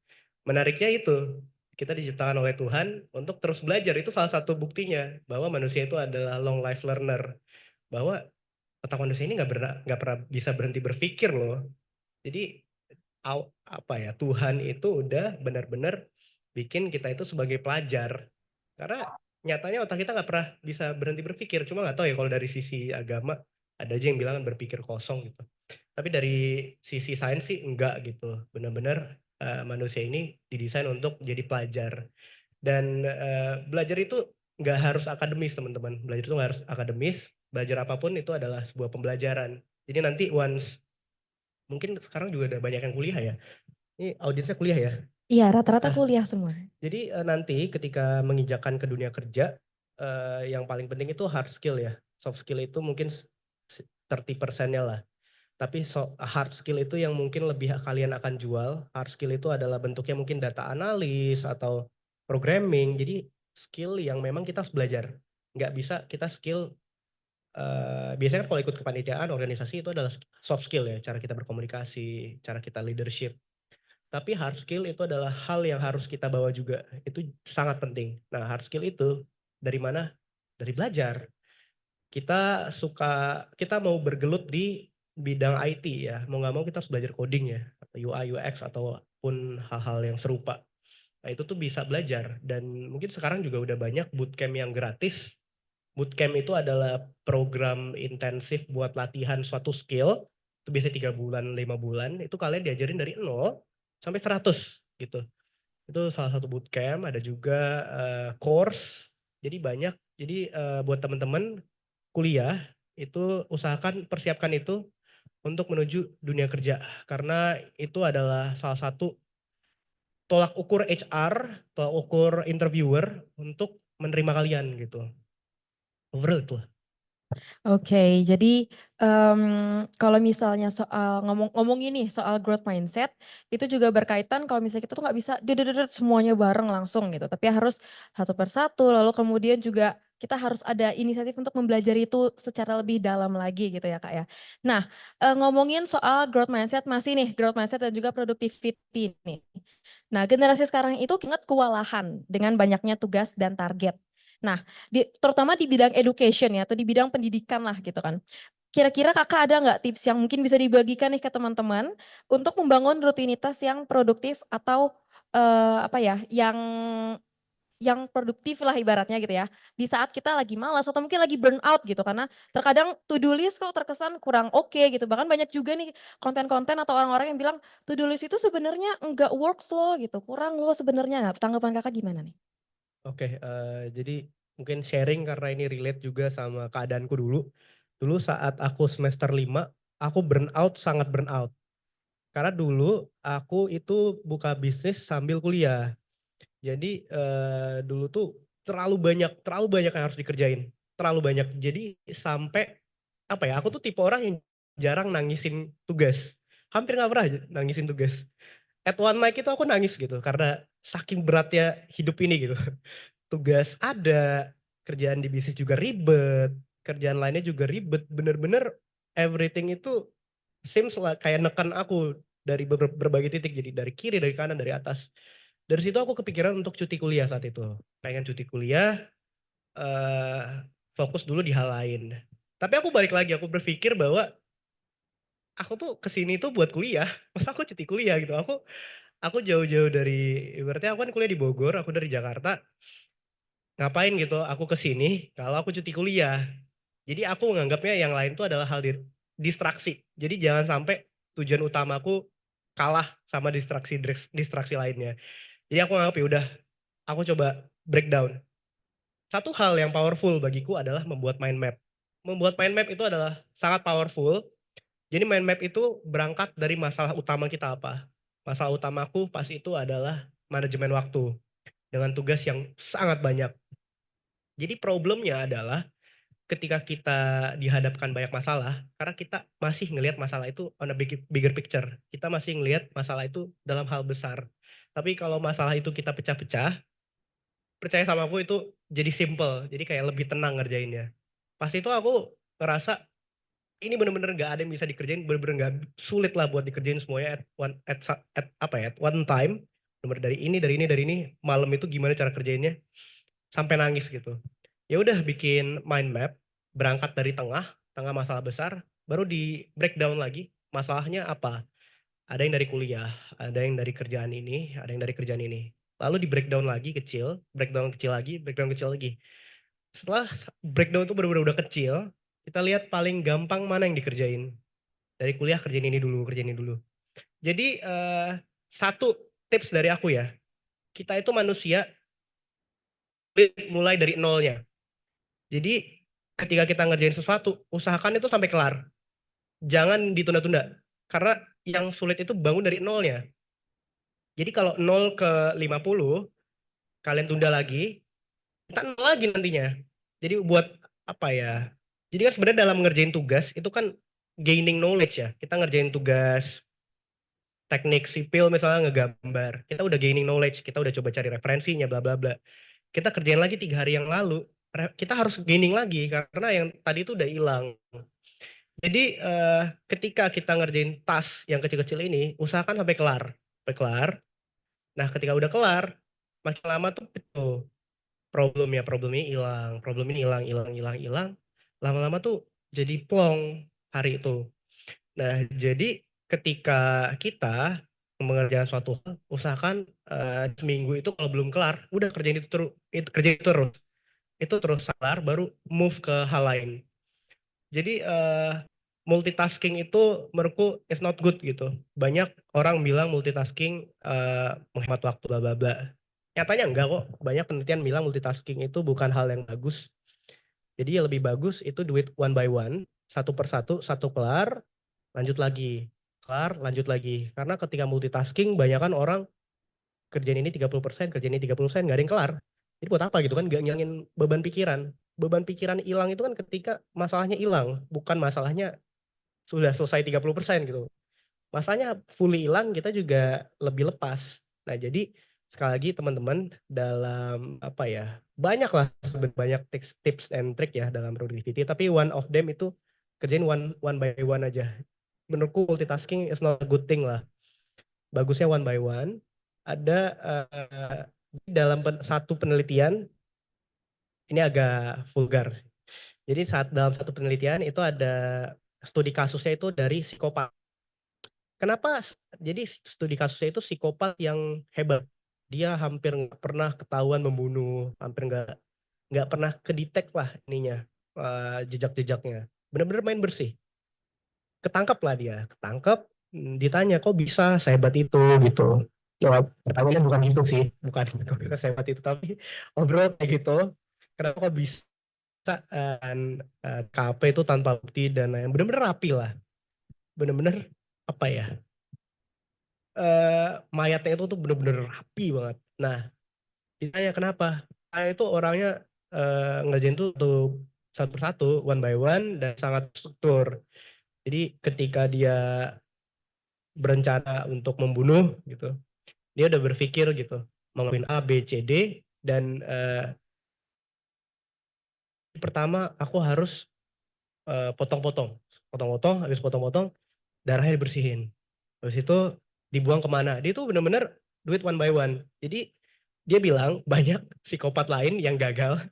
menariknya itu kita diciptakan oleh Tuhan untuk terus belajar. Itu salah satu buktinya bahwa manusia itu adalah long life learner. Bahwa otak manusia ini nggak pernah bisa berhenti berpikir loh. Jadi apa ya, Tuhan itu udah benar-benar bikin kita itu sebagai pelajar. Karena nyatanya otak kita nggak pernah bisa berhenti berpikir. Cuma nggak tahu ya kalau dari sisi agama Ada aja yang bilang berpikir kosong gitu. Tapi dari sisi sains sih enggak gitu. Benar-benar manusia ini didesain untuk jadi pelajar. Dan belajar itu nggak harus akademis teman-teman. Belajar itu nggak harus akademis. Belajar apapun itu adalah sebuah pembelajaran. Jadi nanti once mungkin sekarang juga ada banyak yang kuliah ya. Ini audiensnya kuliah ya. Iya, rata-rata Nah, kuliah semua. jadi nanti ketika menginjakan ke dunia kerja, yang paling penting itu hard skill ya. Soft skill itu mungkin 30%-nya lah. Tapi hard skill itu yang mungkin lebih kalian akan jual. Hard skill itu adalah bentuknya mungkin data analis atau programming. Jadi skill yang memang kita harus belajar. Nggak bisa kita skill, biasanya kan kalau ikut kepanitiaan, organisasi itu adalah soft skill ya. Cara kita berkomunikasi, cara kita leadership. Tapi hard skill itu adalah hal yang harus kita bawa juga. Itu sangat penting. Nah, hard skill itu dari mana? Dari belajar. Kita mau bergelut di bidang IT ya. Mau nggak mau kita harus belajar coding ya. Atau UI, UX ataupun hal-hal yang serupa. Nah, itu tuh bisa belajar. Dan mungkin sekarang juga udah banyak bootcamp yang gratis. Bootcamp itu adalah program intensif buat latihan suatu skill. Itu biasanya 3 bulan, 5 bulan. Itu kalian diajarin dari 0 sampai 100 gitu. Itu salah satu bootcamp, ada juga course. Jadi banyak. Jadi buat teman-teman kuliah itu usahakan persiapkan itu untuk menuju dunia kerja. Karena itu adalah salah satu tolak ukur HR, tolak ukur interviewer untuk menerima kalian gitu. Overall itu. Oke, jadi kalau misalnya soal ngomongin nih soal growth mindset, itu juga berkaitan kalau misalnya kita tuh nggak bisa semuanya bareng langsung gitu, tapi harus satu persatu, lalu kemudian juga kita harus ada inisiatif untuk mempelajari itu secara lebih dalam lagi gitu ya Kak ya. Nah, ngomongin soal growth mindset masih nih, growth mindset dan juga productivity nih. Nah, generasi sekarang itu ingat kewalahan dengan banyaknya tugas dan target. Nah, terutama di bidang education ya, atau di bidang pendidikan lah gitu kan. Kira-kira kakak ada nggak tips yang mungkin bisa dibagikan nih ke teman-teman untuk membangun rutinitas yang produktif atau apa ya, yang produktif lah ibaratnya gitu ya. Di saat kita lagi malas atau mungkin lagi burn out gitu karena terkadang to do list kok terkesan kurang oke gitu. Bahkan banyak juga nih konten-konten atau orang-orang yang bilang to do list itu sebenarnya enggak works loh gitu, kurang loh sebenarnya. Nah, tanggapan kakak gimana nih? Oke, jadi mungkin sharing karena ini relate juga sama keadaanku dulu. Dulu saat aku semester 5, aku burnout, sangat burnout. Karena dulu aku itu buka bisnis sambil kuliah. Jadi, dulu tuh terlalu banyak yang harus dikerjain, terlalu banyak. Jadi sampai, apa ya, aku tuh tipe orang yang jarang nangisin tugas. Hampir nggak pernah nangisin tugas. At one night itu aku nangis gitu, karena saking beratnya hidup ini gitu. Tugas ada, kerjaan di bisnis juga ribet, kerjaan lainnya juga ribet, bener-bener everything itu seems kayak neken aku dari berbagai titik, jadi dari kiri, dari kanan, dari atas. Dari situ aku kepikiran untuk cuti kuliah saat itu. Pengen cuti kuliah, fokus dulu di hal lain. Tapi aku balik lagi, aku berpikir bahwa aku tuh kesini tuh buat kuliah, masa aku cuti kuliah gitu. Aku jauh-jauh dari, ibaratnya aku kan kuliah di Bogor, aku dari Jakarta. Ngapain gitu aku kesini kalau aku cuti kuliah. Jadi aku menganggapnya yang lain tuh adalah hal distraksi. Jadi jangan sampai tujuan utamaku kalah sama distraksi lainnya. Jadi aku nganggap ya udah, aku coba breakdown. Satu hal yang powerful bagiku adalah membuat mind map. Membuat mind map itu adalah sangat powerful. Jadi mind map itu berangkat dari masalah utama kita apa. Masalah utamaku pas itu adalah manajemen waktu dengan tugas yang sangat banyak. Jadi problemnya adalah ketika kita dihadapkan banyak masalah, karena kita masih ngelihat masalah itu on a bigger picture. Kita masih ngelihat masalah itu dalam hal besar. Tapi kalau masalah itu kita pecah-pecah, percaya sama aku itu jadi simple, jadi kayak lebih tenang ngerjainnya. Pas itu aku ngerasa ini bener-bener nggak ada yang bisa dikerjain, bener-bener nggak sulit lah buat dikerjain semuanya at one time. Bener dari ini, malam itu gimana cara kerjainnya, sampai nangis gitu. Ya udah bikin mind map, berangkat dari tengah masalah besar, baru di breakdown lagi, masalahnya apa. Ada yang dari kuliah, ada yang dari kerjaan ini, ada yang dari kerjaan ini. Lalu di breakdown lagi kecil, breakdown kecil lagi, breakdown kecil lagi. Setelah breakdown itu benar-benar udah kecil, Kita lihat paling gampang mana yang dikerjain. Dari kuliah kerjain ini dulu, kerjain ini dulu. Jadi satu tips dari aku ya, kita itu manusia mulai dari nolnya. Jadi ketika kita ngerjain sesuatu, usahakan itu sampai kelar. Jangan ditunda-tunda. Karena yang sulit itu bangun dari nolnya. Jadi kalau 0 ke 50, kalian tunda lagi, kita nol lagi nantinya. Jadi buat apa ya? Jadi kan sebenarnya dalam ngerjain tugas itu kan gaining knowledge ya. Kita ngerjain tugas teknik sipil misalnya ngegambar. Kita udah gaining knowledge, kita udah coba cari referensinya bla bla bla. Kita kerjain lagi 3 hari yang lalu, kita harus gaining lagi karena yang tadi itu udah hilang. Jadi ketika kita ngerjain task yang kecil-kecil ini, usahakan sampai kelar. Sampai kelar. Nah, ketika udah kelar, makin lama tuh itu problemnya hilang, problem ini hilang. Lama-lama tuh jadi plong hari itu. Nah, jadi ketika kita mengerjakan suatu hal, usahakan seminggu itu kalau belum kelar, udah kerjain itu terus, kerjain itu terus. Itu terus kelar, baru move ke hal lain. Jadi multitasking itu menurutku is not good gitu. Banyak orang bilang multitasking menghemat waktu bla bla bla. Nyatanya enggak kok. Banyak penelitian bilang multitasking itu bukan hal yang bagus. Jadi yang lebih bagus itu do it one by one, satu persatu, satu kelar, lanjut lagi. Kelar, lanjut lagi. Karena ketika multitasking banyak kan orang kerjain ini 30%, kerjain ini 30%, nggak ada yang kelar. Jadi buat apa gitu kan, nggak ngilangin beban pikiran. Beban pikiran hilang itu kan ketika masalahnya hilang, bukan masalahnya sudah selesai 30% gitu. Masalahnya fully hilang, kita juga lebih lepas. Nah, jadi sekali lagi teman-teman dalam apa ya, banyak lah banyak tips and trick ya dalam productivity, tapi one of them itu kerjain one by one aja. Menurutku multitasking is not a good thing lah. Bagusnya one by one. Ada dalam satu penelitian, ini agak vulgar. Jadi dalam satu penelitian itu ada studi kasusnya itu dari psikopat. Kenapa? Jadi studi kasusnya itu psikopat yang hebat. Dia hampir nggak pernah ketahuan membunuh, hampir nggak pernah kedetek lah ininya, jejak-jejaknya. Benar-benar main bersih. Ketangkep lah dia, ketangkep, ditanya kok bisa sehebat itu gitu. Ya, pertanyaannya bukan gitu sih, bukan kok bisa sehebat itu, tapi ngobrol kayak gitu. Kenapa kok bisa KP itu tanpa bukti dan yang benar-benar rapi lah, benar-benar apa ya? Mayatnya itu tuh bener-bener rapi banget. Nah, ditanya kenapa? Saya itu orangnya ngerjain tuh satu persatu, one by one, dan sangat struktur. Jadi ketika dia berencana untuk membunuh gitu, dia udah berpikir gitu, mau ngelakuin A, B, C, D, dan pertama aku harus potong-potong, habis potong-potong, darahnya dibersihin. Habis itu dibuang kemana? Dia tuh bener-bener do it one by one. Jadi dia bilang banyak psikopat lain yang gagal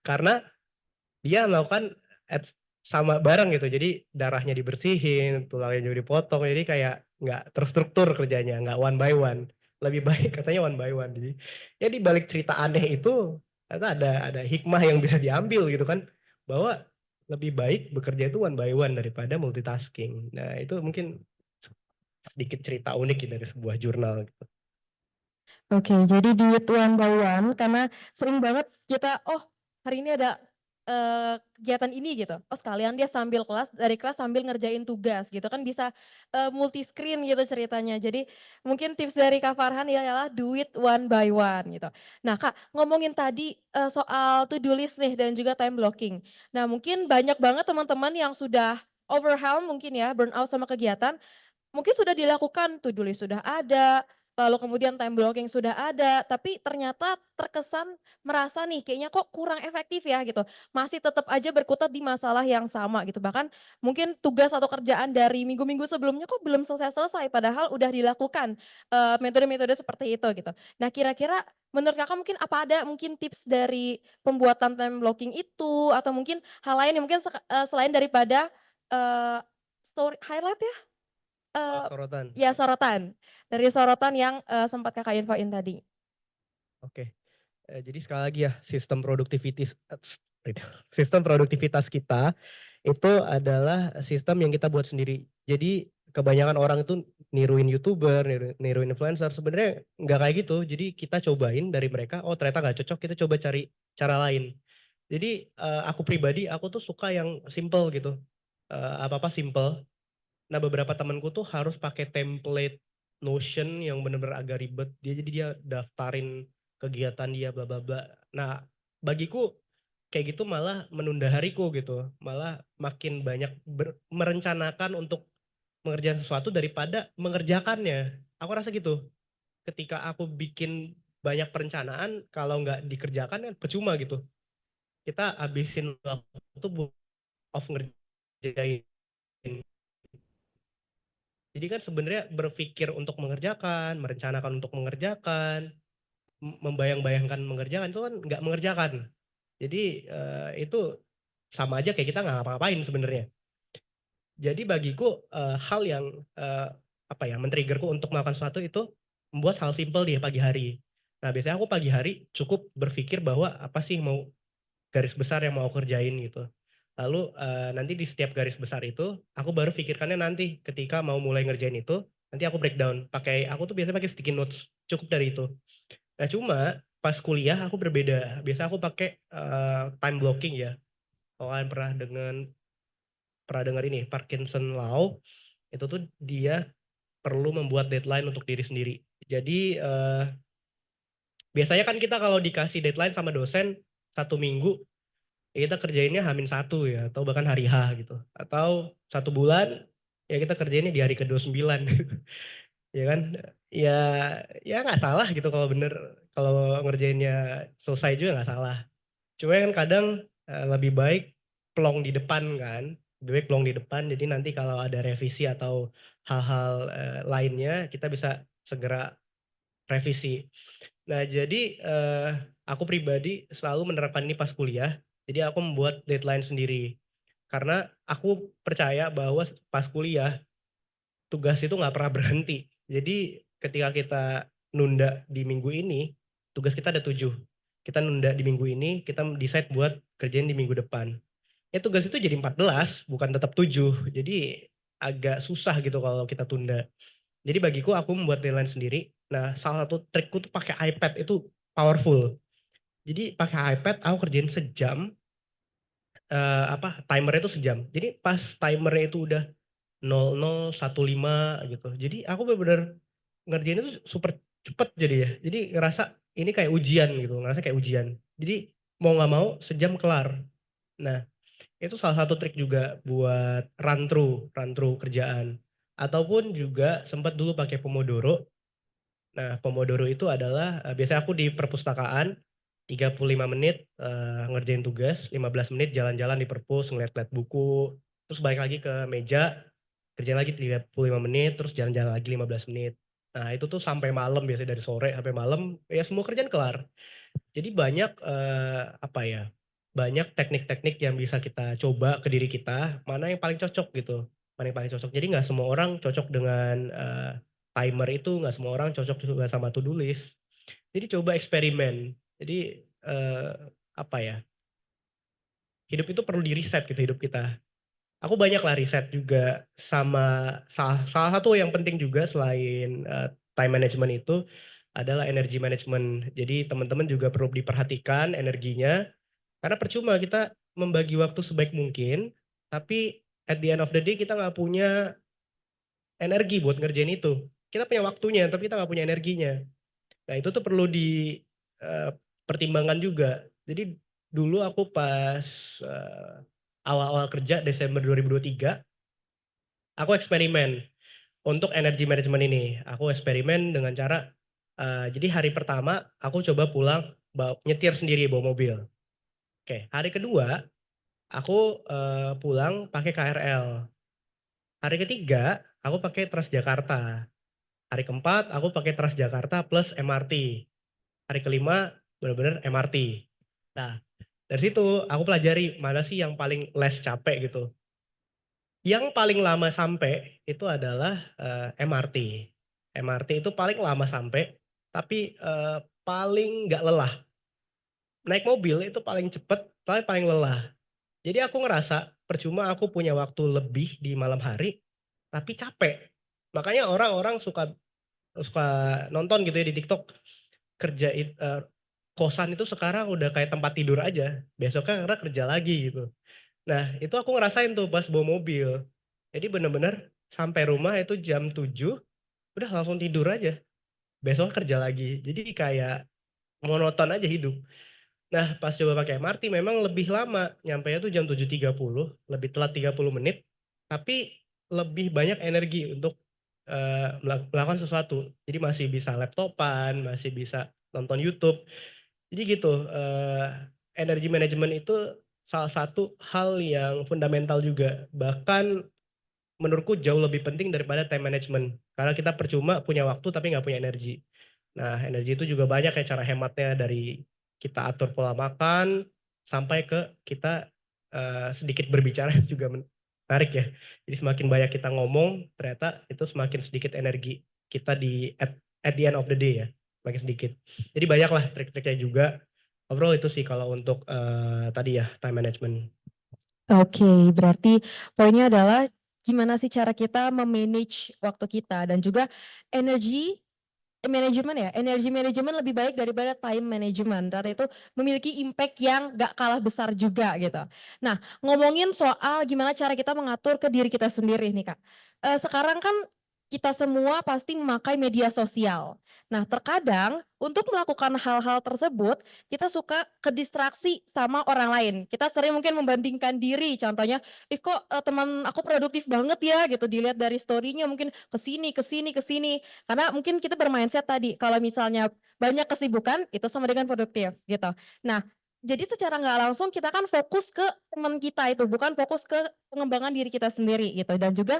karena dia melakukan sama bareng gitu. Jadi darahnya dibersihin, tulangnya juga dipotong. Jadi kayak nggak terstruktur kerjanya, nggak one by one. Lebih baik katanya one by one. Jadi ya di balik cerita aneh itu ada hikmah yang bisa diambil gitu kan, bahwa lebih baik bekerja itu one by one daripada multitasking. Nah itu mungkin sedikit cerita unik ya dari sebuah jurnal gitu. Oke, jadi di one by one karena sering banget kita, oh hari ini ada kegiatan ini gitu. Oh sekalian dia sambil dari kelas sambil ngerjain tugas gitu kan bisa multi screen gitu ceritanya. Jadi mungkin tips dari Kak Farhan ialah do it one by one gitu. Nah Kak ngomongin tadi soal to do list nih dan juga time blocking. Nah mungkin banyak banget teman-teman yang sudah overwhelmed mungkin ya burnout sama kegiatan. Mungkin sudah dilakukan, to do list sudah ada, lalu kemudian time blocking sudah ada, tapi ternyata terkesan merasa nih kayaknya kok kurang efektif ya gitu. Masih tetap aja berkutat di masalah yang sama gitu. Bahkan mungkin tugas atau kerjaan dari minggu-minggu sebelumnya kok belum selesai-selesai padahal udah dilakukan metode-metode seperti itu gitu. Nah kira-kira menurut Kakak mungkin apa ada mungkin tips dari pembuatan time blocking itu atau mungkin hal lain yang mungkin selain daripada story highlight ya? Sorotan. Ya sorotan, dari sorotan yang sempat Kakak infoin tadi. Oke. Jadi sekali lagi ya sistem produktivitas kita itu adalah sistem yang kita buat sendiri. Jadi kebanyakan orang itu niruin YouTuber, niruin influencer, sebenarnya nggak kayak gitu. Jadi kita cobain dari mereka, oh ternyata nggak cocok, kita coba cari cara lain. Jadi aku pribadi, aku tuh suka yang simple gitu, apa-apa simple. Nah beberapa temanku tuh harus pakai template Notion yang bener-bener agak ribet. Jadi dia daftarin kegiatan dia bla bla bla. Nah bagiku kayak gitu malah menunda hariku gitu. Malah makin banyak merencanakan untuk mengerjakan sesuatu daripada mengerjakannya. Aku rasa gitu. Ketika aku bikin banyak perencanaan, kalau nggak dikerjakan kan percuma gitu. Kita habisin waktu buat off ngerjain. Jadi kan sebenarnya berpikir untuk mengerjakan, merencanakan untuk mengerjakan, membayang-bayangkan mengerjakan itu kan nggak mengerjakan. Jadi itu sama aja kayak kita nggak ngapa-ngapain sebenarnya. Jadi bagiku hal yang apa ya men-triggerku untuk melakukan sesuatu itu membuat hal simpel di pagi hari. Nah biasanya aku pagi hari cukup berpikir bahwa apa sih mau garis besar yang mau aku kerjain gitu. Lalu nanti di setiap garis besar itu aku baru pikirkannya nanti ketika mau mulai ngerjain itu, nanti aku breakdown aku tuh biasanya pakai sticky notes, cukup dari itu. Nah cuma pas kuliah aku berbeda, biasa aku pakai time blocking ya. Kalau kalian pernah dengar ini Parkinson Law, itu tuh dia perlu membuat deadline untuk diri sendiri. Jadi biasanya kan kita kalau dikasih deadline sama dosen 1 minggu, ya kita kerjainnya H-1 ya, atau bahkan hari H gitu. Atau 1 bulan, ya kita kerjainnya di hari ke-29 ya kan. Ya ya nggak salah gitu kalau bener, kalau ngerjainnya selesai juga nggak salah. Cuma kan kadang lebih baik plong di depan kan, lebih baik plong di depan, jadi nanti kalau ada revisi atau hal-hal lainnya kita bisa segera revisi. Nah jadi aku pribadi selalu menerapkan ini pas kuliah, jadi aku membuat deadline sendiri. Karena aku percaya bahwa pas kuliah, tugas itu nggak pernah berhenti. Jadi ketika kita nunda di minggu ini, tugas kita ada 7. Kita nunda di minggu ini, kita decide buat kerjain di minggu depan. Ya tugas itu jadi 14, bukan tetap 7. Jadi agak susah gitu kalau kita tunda. Jadi bagiku aku membuat deadline sendiri. Nah, salah satu trikku tuh pakai iPad itu powerful. Jadi pakai iPad aku kerjain sejam, timernya itu sejam. Jadi pas timernya itu udah 00.15 gitu. Jadi aku bener-bener ngerjain itu super cepet jadi ya. Jadi ngerasa ini kayak ujian gitu, ngerasa kayak ujian. Jadi mau nggak mau sejam kelar. Nah, itu salah satu trik juga buat run through kerjaan. Ataupun juga sempat dulu pakai Pomodoro. Nah, Pomodoro itu adalah biasanya aku di perpustakaan 35 menit ngerjain tugas, 15 menit jalan-jalan di perpus, ngeliat-liat buku, terus balik lagi ke meja, kerjain lagi 35 menit, terus jalan-jalan lagi 15 menit. Nah, itu tuh sampai malam, biasanya dari sore sampai malam, ya semua kerjaan kelar. Jadi banyak apa ya, banyak teknik-teknik yang bisa kita coba ke diri kita, mana yang paling cocok gitu, mana yang paling cocok. Jadi nggak semua orang cocok dengan timer itu, nggak semua orang cocok juga sama to do list. Jadi coba eksperimen. Jadi apa ya, hidup itu perlu di-reset gitu hidup kita. Aku banyak lah riset juga sama salah satu yang penting juga selain time management itu adalah energy management. Jadi teman-teman juga perlu diperhatikan energinya, karena percuma kita membagi waktu sebaik mungkin, tapi at the end of the day kita nggak punya energi buat ngerjain itu. Kita punya waktunya, tapi kita nggak punya energinya. Nah itu tuh perlu dipertimbangkan juga. Jadi dulu aku pas awal-awal kerja Desember 2023, aku eksperimen untuk energy management ini. Aku eksperimen dengan cara, jadi hari pertama aku coba pulang nyetir sendiri bawa mobil. Oke, hari kedua aku pulang pakai KRL. Hari ketiga aku pakai Transjakarta. Hari keempat aku pakai Transjakarta plus MRT. Hari kelima benar-benar MRT. Nah, dari situ aku pelajari mana sih yang paling less capek gitu. Yang paling lama sampai itu adalah MRT. MRT itu paling lama sampai, tapi paling nggak lelah. Naik mobil itu paling cepet, tapi paling lelah. Jadi aku ngerasa percuma aku punya waktu lebih di malam hari, tapi capek. Makanya orang-orang suka suka nonton gitu ya di TikTok, kosan itu sekarang udah kayak tempat tidur aja, besoknya karena kerja lagi gitu. Nah, itu aku ngerasain tuh pas bawa mobil. Jadi bener-bener sampai rumah itu jam 7, udah langsung tidur aja, besok kerja lagi. Jadi kayak monoton aja hidup. Nah, pas coba pakai MRT memang lebih lama, nyampenya tuh jam 7.30, lebih telat 30 menit, tapi lebih banyak energi untuk melakukan sesuatu. Jadi masih bisa laptopan, masih bisa nonton YouTube. Jadi gitu, energi manajemen itu salah satu hal yang fundamental juga. Bahkan menurutku jauh lebih penting daripada time management. Karena kita percuma punya waktu tapi nggak punya energi. Nah, energi itu juga banyak ya cara hematnya, dari kita atur pola makan sampai ke kita sedikit berbicara juga menarik ya. Jadi semakin banyak kita ngomong, ternyata itu semakin sedikit energi kita at the end of the day ya, semakin sedikit. Jadi banyak lah trik-triknya juga. Overall itu sih kalau untuk tadi ya time management. Oke, berarti poinnya adalah gimana sih cara kita memanage waktu kita dan juga energi manajemen ya, energi manajemen lebih baik daripada time management. Karena itu memiliki impact yang gak kalah besar juga gitu. Nah, ngomongin soal gimana cara kita mengatur ke diri kita sendiri nih Kak. Sekarang kan kita semua pasti memakai media sosial. Nah, terkadang untuk melakukan hal-hal tersebut, kita suka kedistraksi sama orang lain. Kita sering mungkin membandingkan diri, contohnya, ih kok teman aku produktif banget ya gitu, dilihat dari story-nya mungkin ke sini, ke sini, ke sini. Karena mungkin kita bermindset tadi, kalau misalnya banyak kesibukan, itu sama dengan produktif gitu. Nah, jadi secara nggak langsung kita kan fokus ke teman kita itu, bukan fokus ke pengembangan diri kita sendiri gitu. Dan juga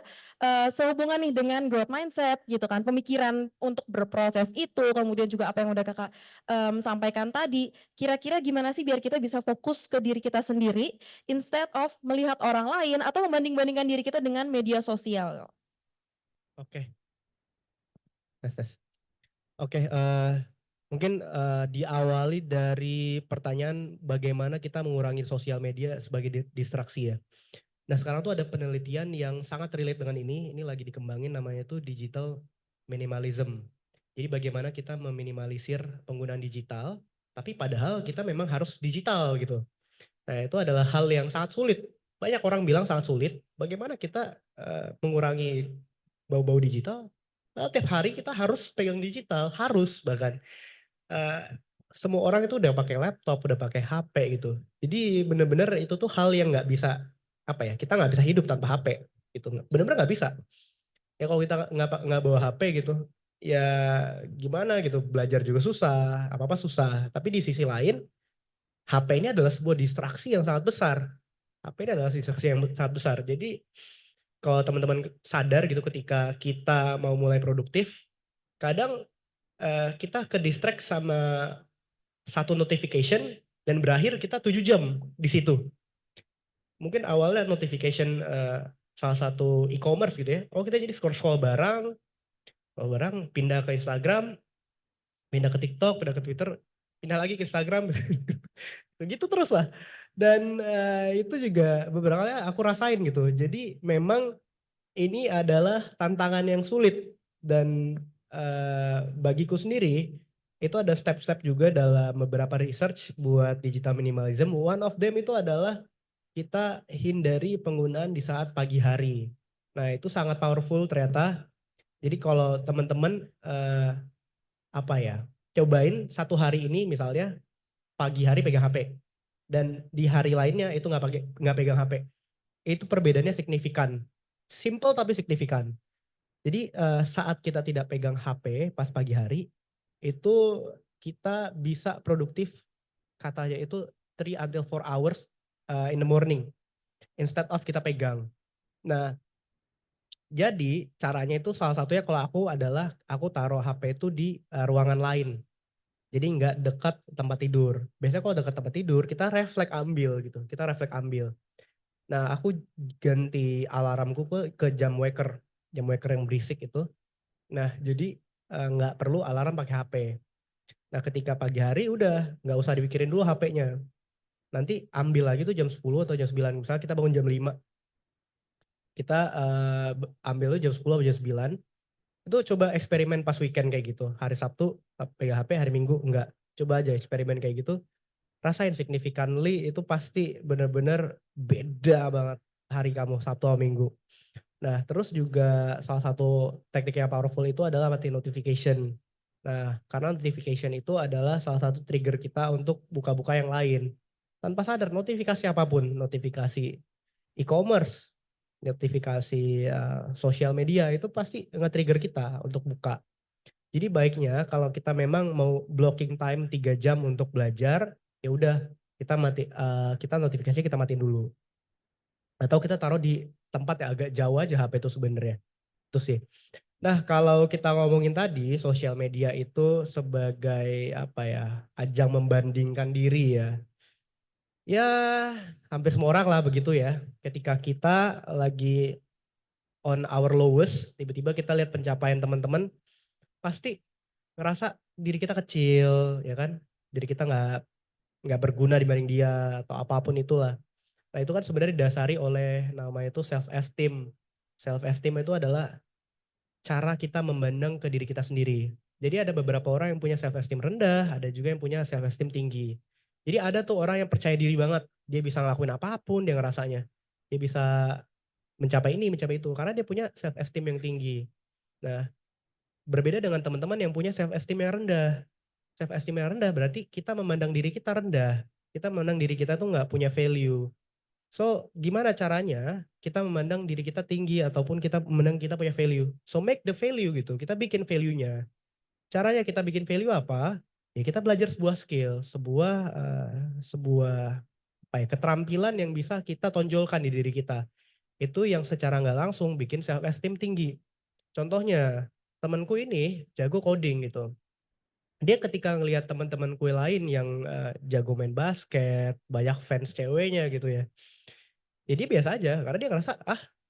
sehubungan nih dengan growth mindset gitu kan, pemikiran untuk berproses itu, kemudian juga apa yang udah kakak sampaikan tadi, kira-kira gimana sih biar kita bisa fokus ke diri kita sendiri, instead of melihat orang lain atau membanding-bandingkan diri kita dengan media sosial. Oke, tes. Oke, mungkin diawali dari pertanyaan bagaimana kita mengurangi sosial media sebagai distraksi ya. Nah, sekarang tuh ada penelitian yang sangat relate dengan ini lagi dikembangin, namanya tuh digital minimalism. Jadi bagaimana kita meminimalisir penggunaan digital, tapi padahal kita memang harus digital gitu. Nah, itu adalah hal yang sangat sulit. Banyak orang bilang sangat sulit, bagaimana kita mengurangi bau-bau digital. Nah, tiap hari kita harus pegang digital, harus bahkan. Semua orang itu udah pakai laptop, udah pakai HP gitu. Jadi bener-bener itu tuh hal yang nggak bisa, apa ya, kita nggak bisa hidup tanpa HP gitu. Bener-bener nggak bisa. Ya kalau kita nggak bawa HP gitu, ya gimana gitu, belajar juga susah, apa-apa susah. Tapi di sisi lain, HP ini adalah sebuah distraksi yang sangat besar. HP ini adalah distraksi yang sangat besar. Jadi kalau teman-teman sadar gitu, ketika kita mau mulai produktif, kadang kita ke distract sama satu notification dan berakhir kita 7 jam di situ. Mungkin awalnya notification salah satu e-commerce gitu ya. Oh, kita jadi scroll barang, pindah ke Instagram, pindah ke TikTok, pindah ke Twitter, pindah lagi ke Instagram. Begitu terus lah. Dan itu juga beberapa kali aku rasain gitu. Jadi memang ini adalah tantangan yang sulit, dan bagiku sendiri itu ada step-step juga dalam beberapa research buat digital minimalism. One of them itu adalah kita hindari penggunaan di saat pagi hari. Nah, itu sangat powerful ternyata. Jadi kalau teman-teman apa ya, cobain satu hari ini misalnya pagi hari pegang HP, dan di hari lainnya itu nggak pegang HP. Itu perbedaannya signifikan. Simple tapi signifikan. Jadi saat kita tidak pegang HP pas pagi hari, itu kita bisa produktif, katanya itu 3 until 4 hours in the morning, instead of kita pegang. Nah, jadi caranya itu salah satunya kalau aku adalah aku taruh HP itu di ruangan lain. Jadi nggak dekat tempat tidur. Biasanya kalau dekat tempat tidur kita refleks ambil gitu, kita refleks ambil. Nah, aku ganti alarmku ke jam waker yang berisik itu. Nah, jadi nggak perlu alarm pakai HP. Nah, ketika pagi hari udah nggak usah dipikirin dulu HP-nya. nanti ambil lagi tuh jam 10 atau jam 9. Misalnya kita bangun jam 5, kita ambil tuh jam 10 atau jam 9. Itu coba eksperimen pas weekend kayak gitu. Hari Sabtu pegang HP, hari Minggu enggak. Coba aja eksperimen kayak gitu. Rasain significantly itu pasti bener-bener beda banget hari kamu Sabtu atau Minggu. Nah, terus juga salah satu teknik yang powerful itu adalah matiin notification. Nah, karena notification itu adalah salah satu trigger kita untuk buka-buka yang lain. Tanpa sadar, notifikasi apapun, notifikasi e-commerce, notifikasi sosial media itu pasti nge-trigger kita untuk buka. Jadi baiknya kalau kita memang mau blocking time 3 jam untuk belajar, ya udah kita notifikasinya kita matiin dulu. Atau kita taruh di tempat yang agak jauh aja HP itu sebenarnya. Itu sih. Nah, kalau kita ngomongin tadi sosial media itu sebagai apa ya, ajang membandingkan diri ya. Ya, hampir semua orang lah begitu ya. Ketika kita lagi on our lowest, tiba-tiba kita lihat pencapaian teman-teman, pasti ngerasa diri kita kecil, ya kan? Diri kita nggak berguna dibanding dia atau apapun itulah. Nah, itu kan sebenarnya didasari oleh nama itu self esteem. Self esteem itu adalah cara kita memandang ke diri kita sendiri. Jadi ada beberapa orang yang punya self esteem rendah, ada juga yang punya self esteem tinggi. Jadi ada tuh orang yang percaya diri banget, dia bisa ngelakuin apapun dia ngerasanya. Dia bisa mencapai ini, mencapai itu karena dia punya self esteem yang tinggi. Nah, berbeda dengan teman-teman yang punya self esteem yang rendah. Self esteem yang rendah berarti kita memandang diri kita rendah. Kita memandang diri kita tuh nggak punya value. So, gimana caranya kita memandang diri kita tinggi ataupun kita memandang kita punya value. So, make the value gitu. Kita bikin value-nya. Caranya kita bikin value apa? Ya kita belajar sebuah skill, sebuah apa ya, keterampilan yang bisa kita tonjolkan di diri kita. Itu yang secara nggak langsung bikin self esteem tinggi. Contohnya, temanku ini jago coding gitu. Dia ketika ngelihat teman-temanku lain yang jago main basket, banyak fans ceweknya gitu ya. Jadi biasa aja karena dia ngerasa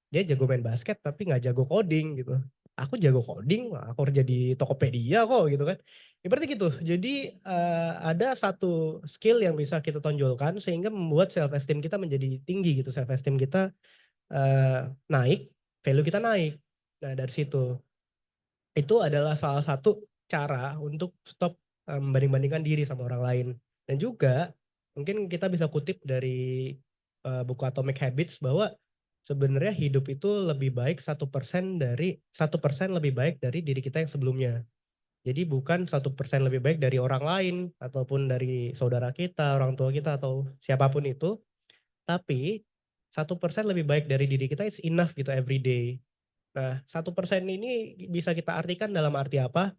dia jago main basket tapi nggak jago coding gitu. Aku jago coding, aku kerja di Tokopedia kok gitu kan. Ibaratnya gitu. Jadi ada satu skill yang bisa kita tonjolkan sehingga membuat self esteem kita menjadi tinggi gitu. Self esteem kita naik, value kita naik. Nah, dari situ. Itu adalah salah satu cara untuk stop membanding-bandingkan diri sama orang lain. Dan juga mungkin kita bisa kutip dari buku Atomic Habits bahwa sebenarnya hidup itu lebih baik 1% lebih baik dari diri kita yang sebelumnya. Jadi bukan 1% lebih baik dari orang lain ataupun dari saudara kita, orang tua kita atau siapapun itu, tapi 1% lebih baik dari diri kita is enough gitu every day. Nah, 1% ini bisa kita artikan dalam arti apa?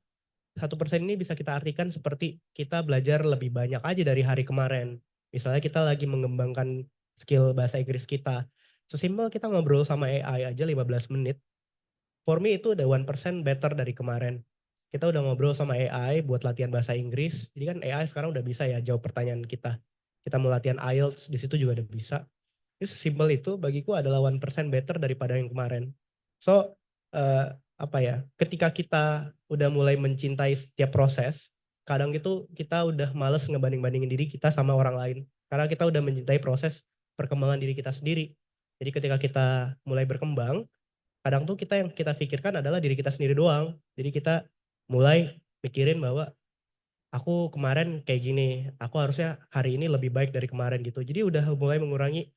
1% ini bisa kita artikan seperti kita belajar lebih banyak aja dari hari kemarin. Misalnya kita lagi mengembangkan skill bahasa Inggris kita. Sesimpel kita ngobrol sama AI aja 15 menit. For me itu udah 1% better dari kemarin. Kita udah ngobrol sama AI buat latihan bahasa Inggris. Jadi kan AI sekarang udah bisa ya jawab pertanyaan kita. Kita mau latihan IELTS di situ juga udah bisa. Itu sesimpel itu bagiku adalah 1% better daripada yang kemarin. So, apa ya, ketika kita udah mulai mencintai setiap proses, kadang itu kita udah males ngebanding-bandingin diri kita sama orang lain. Karena kita udah mencintai proses perkembangan diri kita sendiri. Jadi ketika kita mulai berkembang, kadang tuh yang kita pikirkan adalah diri kita sendiri doang. Jadi kita mulai mikirin bahwa aku kemarin kayak gini, aku harusnya hari ini lebih baik dari kemarin gitu. Jadi udah mulai mengurangi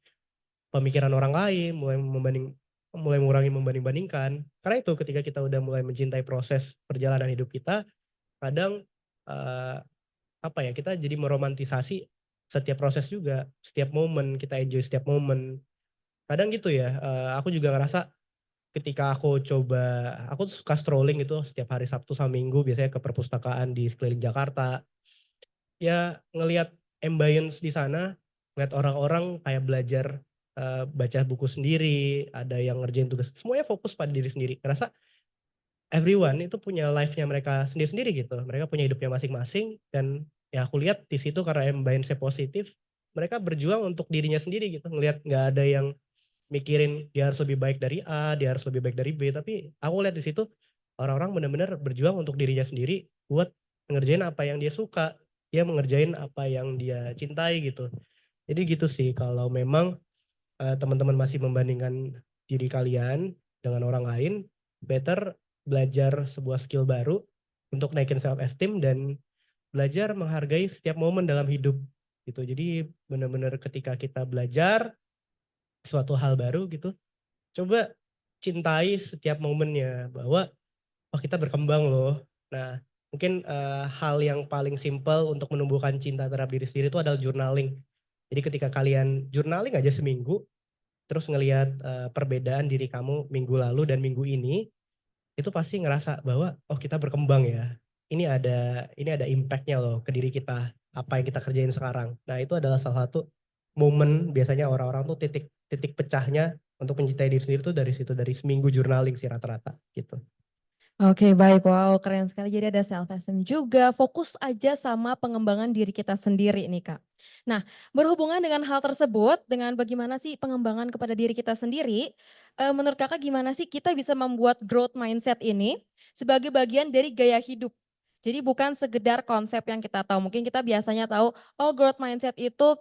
pemikiran orang lain, mulai mengurangi membanding-bandingkan. Karena itu ketika kita udah mulai mencintai proses perjalanan hidup kita, kadang apa ya, kita jadi meromantisasi setiap proses juga, setiap momen, kita enjoy setiap momen. Kadang gitu ya, aku juga ngerasa ketika aku tuh suka strolling gitu setiap hari Sabtu sama Minggu biasanya ke perpustakaan di sekeliling Jakarta. Ya ngelihat ambience di sana, ngeliat orang-orang kayak belajar baca buku sendiri, ada yang ngerjain tugas, semuanya fokus pada diri sendiri. Ngerasa everyone itu punya life-nya mereka sendiri-sendiri gitu. Mereka punya hidupnya masing-masing dan ya aku lihat di situ karena ambience-nya positif, mereka berjuang untuk dirinya sendiri gitu. Ngelihat nggak ada yang mikirin dia harus lebih baik dari A, dia harus lebih baik dari B, tapi aku lihat di situ orang-orang benar-benar berjuang untuk dirinya sendiri buat ngerjain apa yang dia suka, dia mengerjain apa yang dia cintai gitu. Jadi gitu sih kalau memang teman-teman masih membandingkan diri kalian dengan orang lain, better belajar sebuah skill baru untuk naikin self esteem dan belajar menghargai setiap momen dalam hidup gitu. Jadi benar-benar ketika kita belajar suatu hal baru gitu, coba cintai setiap momennya bahwa oh kita berkembang loh. Nah, mungkin hal yang paling simpel untuk menumbuhkan cinta terhadap diri sendiri itu adalah journaling. Jadi ketika kalian journaling aja seminggu, terus ngelihat perbedaan diri kamu minggu lalu dan minggu ini, itu pasti ngerasa bahwa oh kita berkembang ya. Ini ada impact-nya loh ke diri kita, apa yang kita kerjain sekarang. Nah, itu adalah salah satu momen biasanya orang-orang tuh titik titik pecahnya untuk mencintai diri sendiri tuh dari situ, dari seminggu journaling sih rata-rata gitu. Oke, baik. Wow, keren sekali. Jadi ada self esteem juga, fokus aja sama pengembangan diri kita sendiri nih, Kak. Nah, berhubungan dengan hal tersebut, dengan bagaimana sih pengembangan kepada diri kita sendiri, menurut Kakak gimana sih kita bisa membuat growth mindset ini sebagai bagian dari gaya hidup? Jadi bukan sekedar konsep yang kita tahu. Mungkin kita biasanya tahu, oh growth mindset itu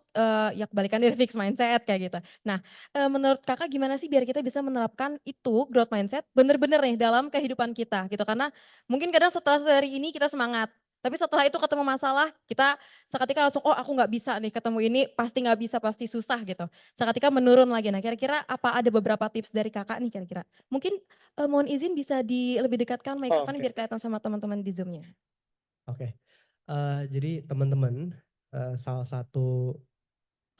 ya kebalikan dari fixed mindset kayak gitu. Nah, menurut Kakak gimana sih biar kita bisa menerapkan itu growth mindset bener-bener nih dalam kehidupan kita gitu, karena mungkin kadang setelah sehari ini kita semangat, tapi setelah itu ketemu masalah kita seketika langsung, oh aku nggak bisa nih ketemu ini, pasti nggak bisa, pasti susah gitu. Seketika menurun lagi. Nah kira-kira apa ada beberapa tips dari Kakak nih kira-kira? Mungkin mohon izin bisa lebih dekatkan Oh, microphone oke. biar kelihatan sama teman-teman di Zoom-nya. Oke. Jadi teman-teman, salah satu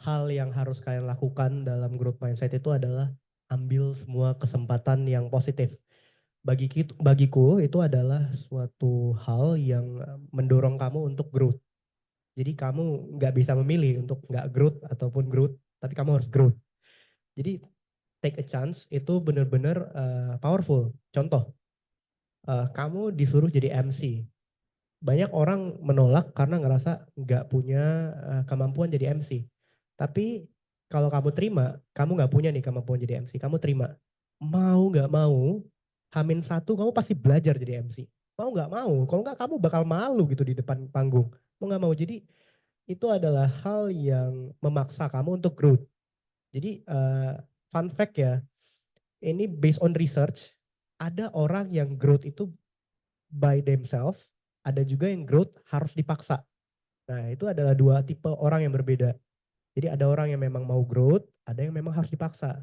hal yang harus kalian lakukan dalam growth mindset itu adalah ambil semua kesempatan yang positif. Bagiku itu adalah suatu hal yang mendorong kamu untuk growth. Jadi kamu nggak bisa memilih untuk nggak growth ataupun growth, tapi kamu harus growth. Jadi take a chance itu benar-benar powerful. Contoh, kamu disuruh jadi MC. Banyak orang menolak karena ngerasa nggak punya kemampuan jadi MC. Tapi kalau kamu terima, kamu nggak punya nih kemampuan jadi MC, kamu terima. Mau nggak mau, Hamin satu kamu pasti belajar jadi MC. Mau nggak mau, kalau nggak kamu bakal malu gitu di depan panggung. Mau nggak mau, jadi itu adalah hal yang memaksa kamu untuk growth. Jadi fun fact ya, ini based on research, ada orang yang growth itu by themselves, ada juga yang growth harus dipaksa. Nah, itu adalah dua tipe orang yang berbeda. Jadi ada orang yang memang mau growth, ada yang memang harus dipaksa.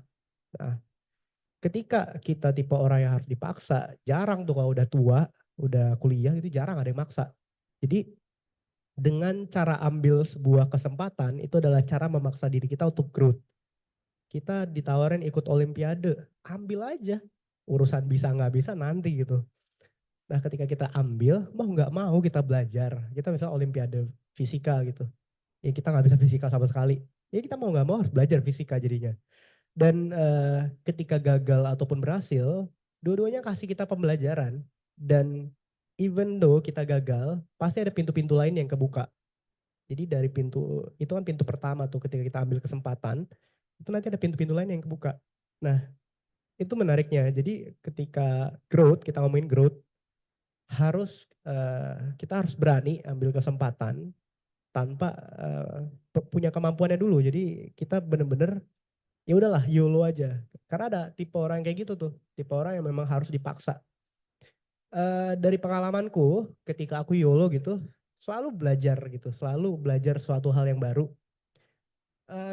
Nah, ketika kita tipe orang yang harus dipaksa, jarang tuh kalau udah tua, udah kuliah itu jarang ada yang maksa. Jadi dengan cara ambil sebuah kesempatan itu adalah cara memaksa diri kita untuk growth. Kita ditawarin ikut olimpiade, ambil aja. Urusan bisa nggak bisa nanti gitu. Nah ketika kita ambil, mau nggak mau kita belajar. Kita misalnya olimpiade fisika gitu. Ya kita nggak bisa fisika sama sekali. Ya kita mau nggak mau harus belajar fisika jadinya. Dan ketika gagal ataupun berhasil, dua-duanya kasih kita pembelajaran. Dan even though kita gagal, pasti ada pintu-pintu lain yang kebuka. Jadi dari pintu, itu kan pintu pertama tuh ketika kita ambil kesempatan, itu nanti ada pintu-pintu lain yang kebuka. Nah itu menariknya. Jadi ketika growth, kita ngomongin growth, kita harus berani ambil kesempatan tanpa punya kemampuannya dulu. Jadi kita bener-bener ya udahlah YOLO aja. Karena ada tipe orang kayak gitu tuh, tipe orang yang memang harus dipaksa. Dari pengalamanku ketika aku YOLO gitu, selalu belajar gitu, selalu belajar suatu hal yang baru.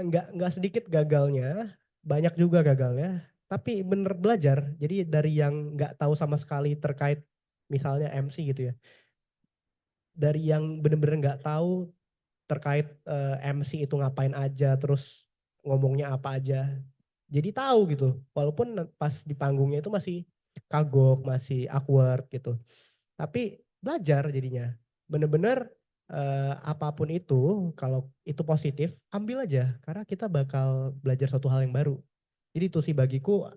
Nggak sedikit gagalnya, banyak juga gagalnya, tapi bener belajar. Jadi dari yang nggak tahu sama sekali terkait misalnya MC gitu ya, dari yang bener-bener nggak tahu terkait MC itu ngapain aja, terus ngomongnya apa aja, jadi tahu gitu. Walaupun pas di panggungnya itu masih kagok, masih awkward gitu. Tapi belajar jadinya. Bener-bener apapun itu, kalau itu positif, ambil aja. Karena kita bakal belajar suatu hal yang baru. Jadi itu sih bagiku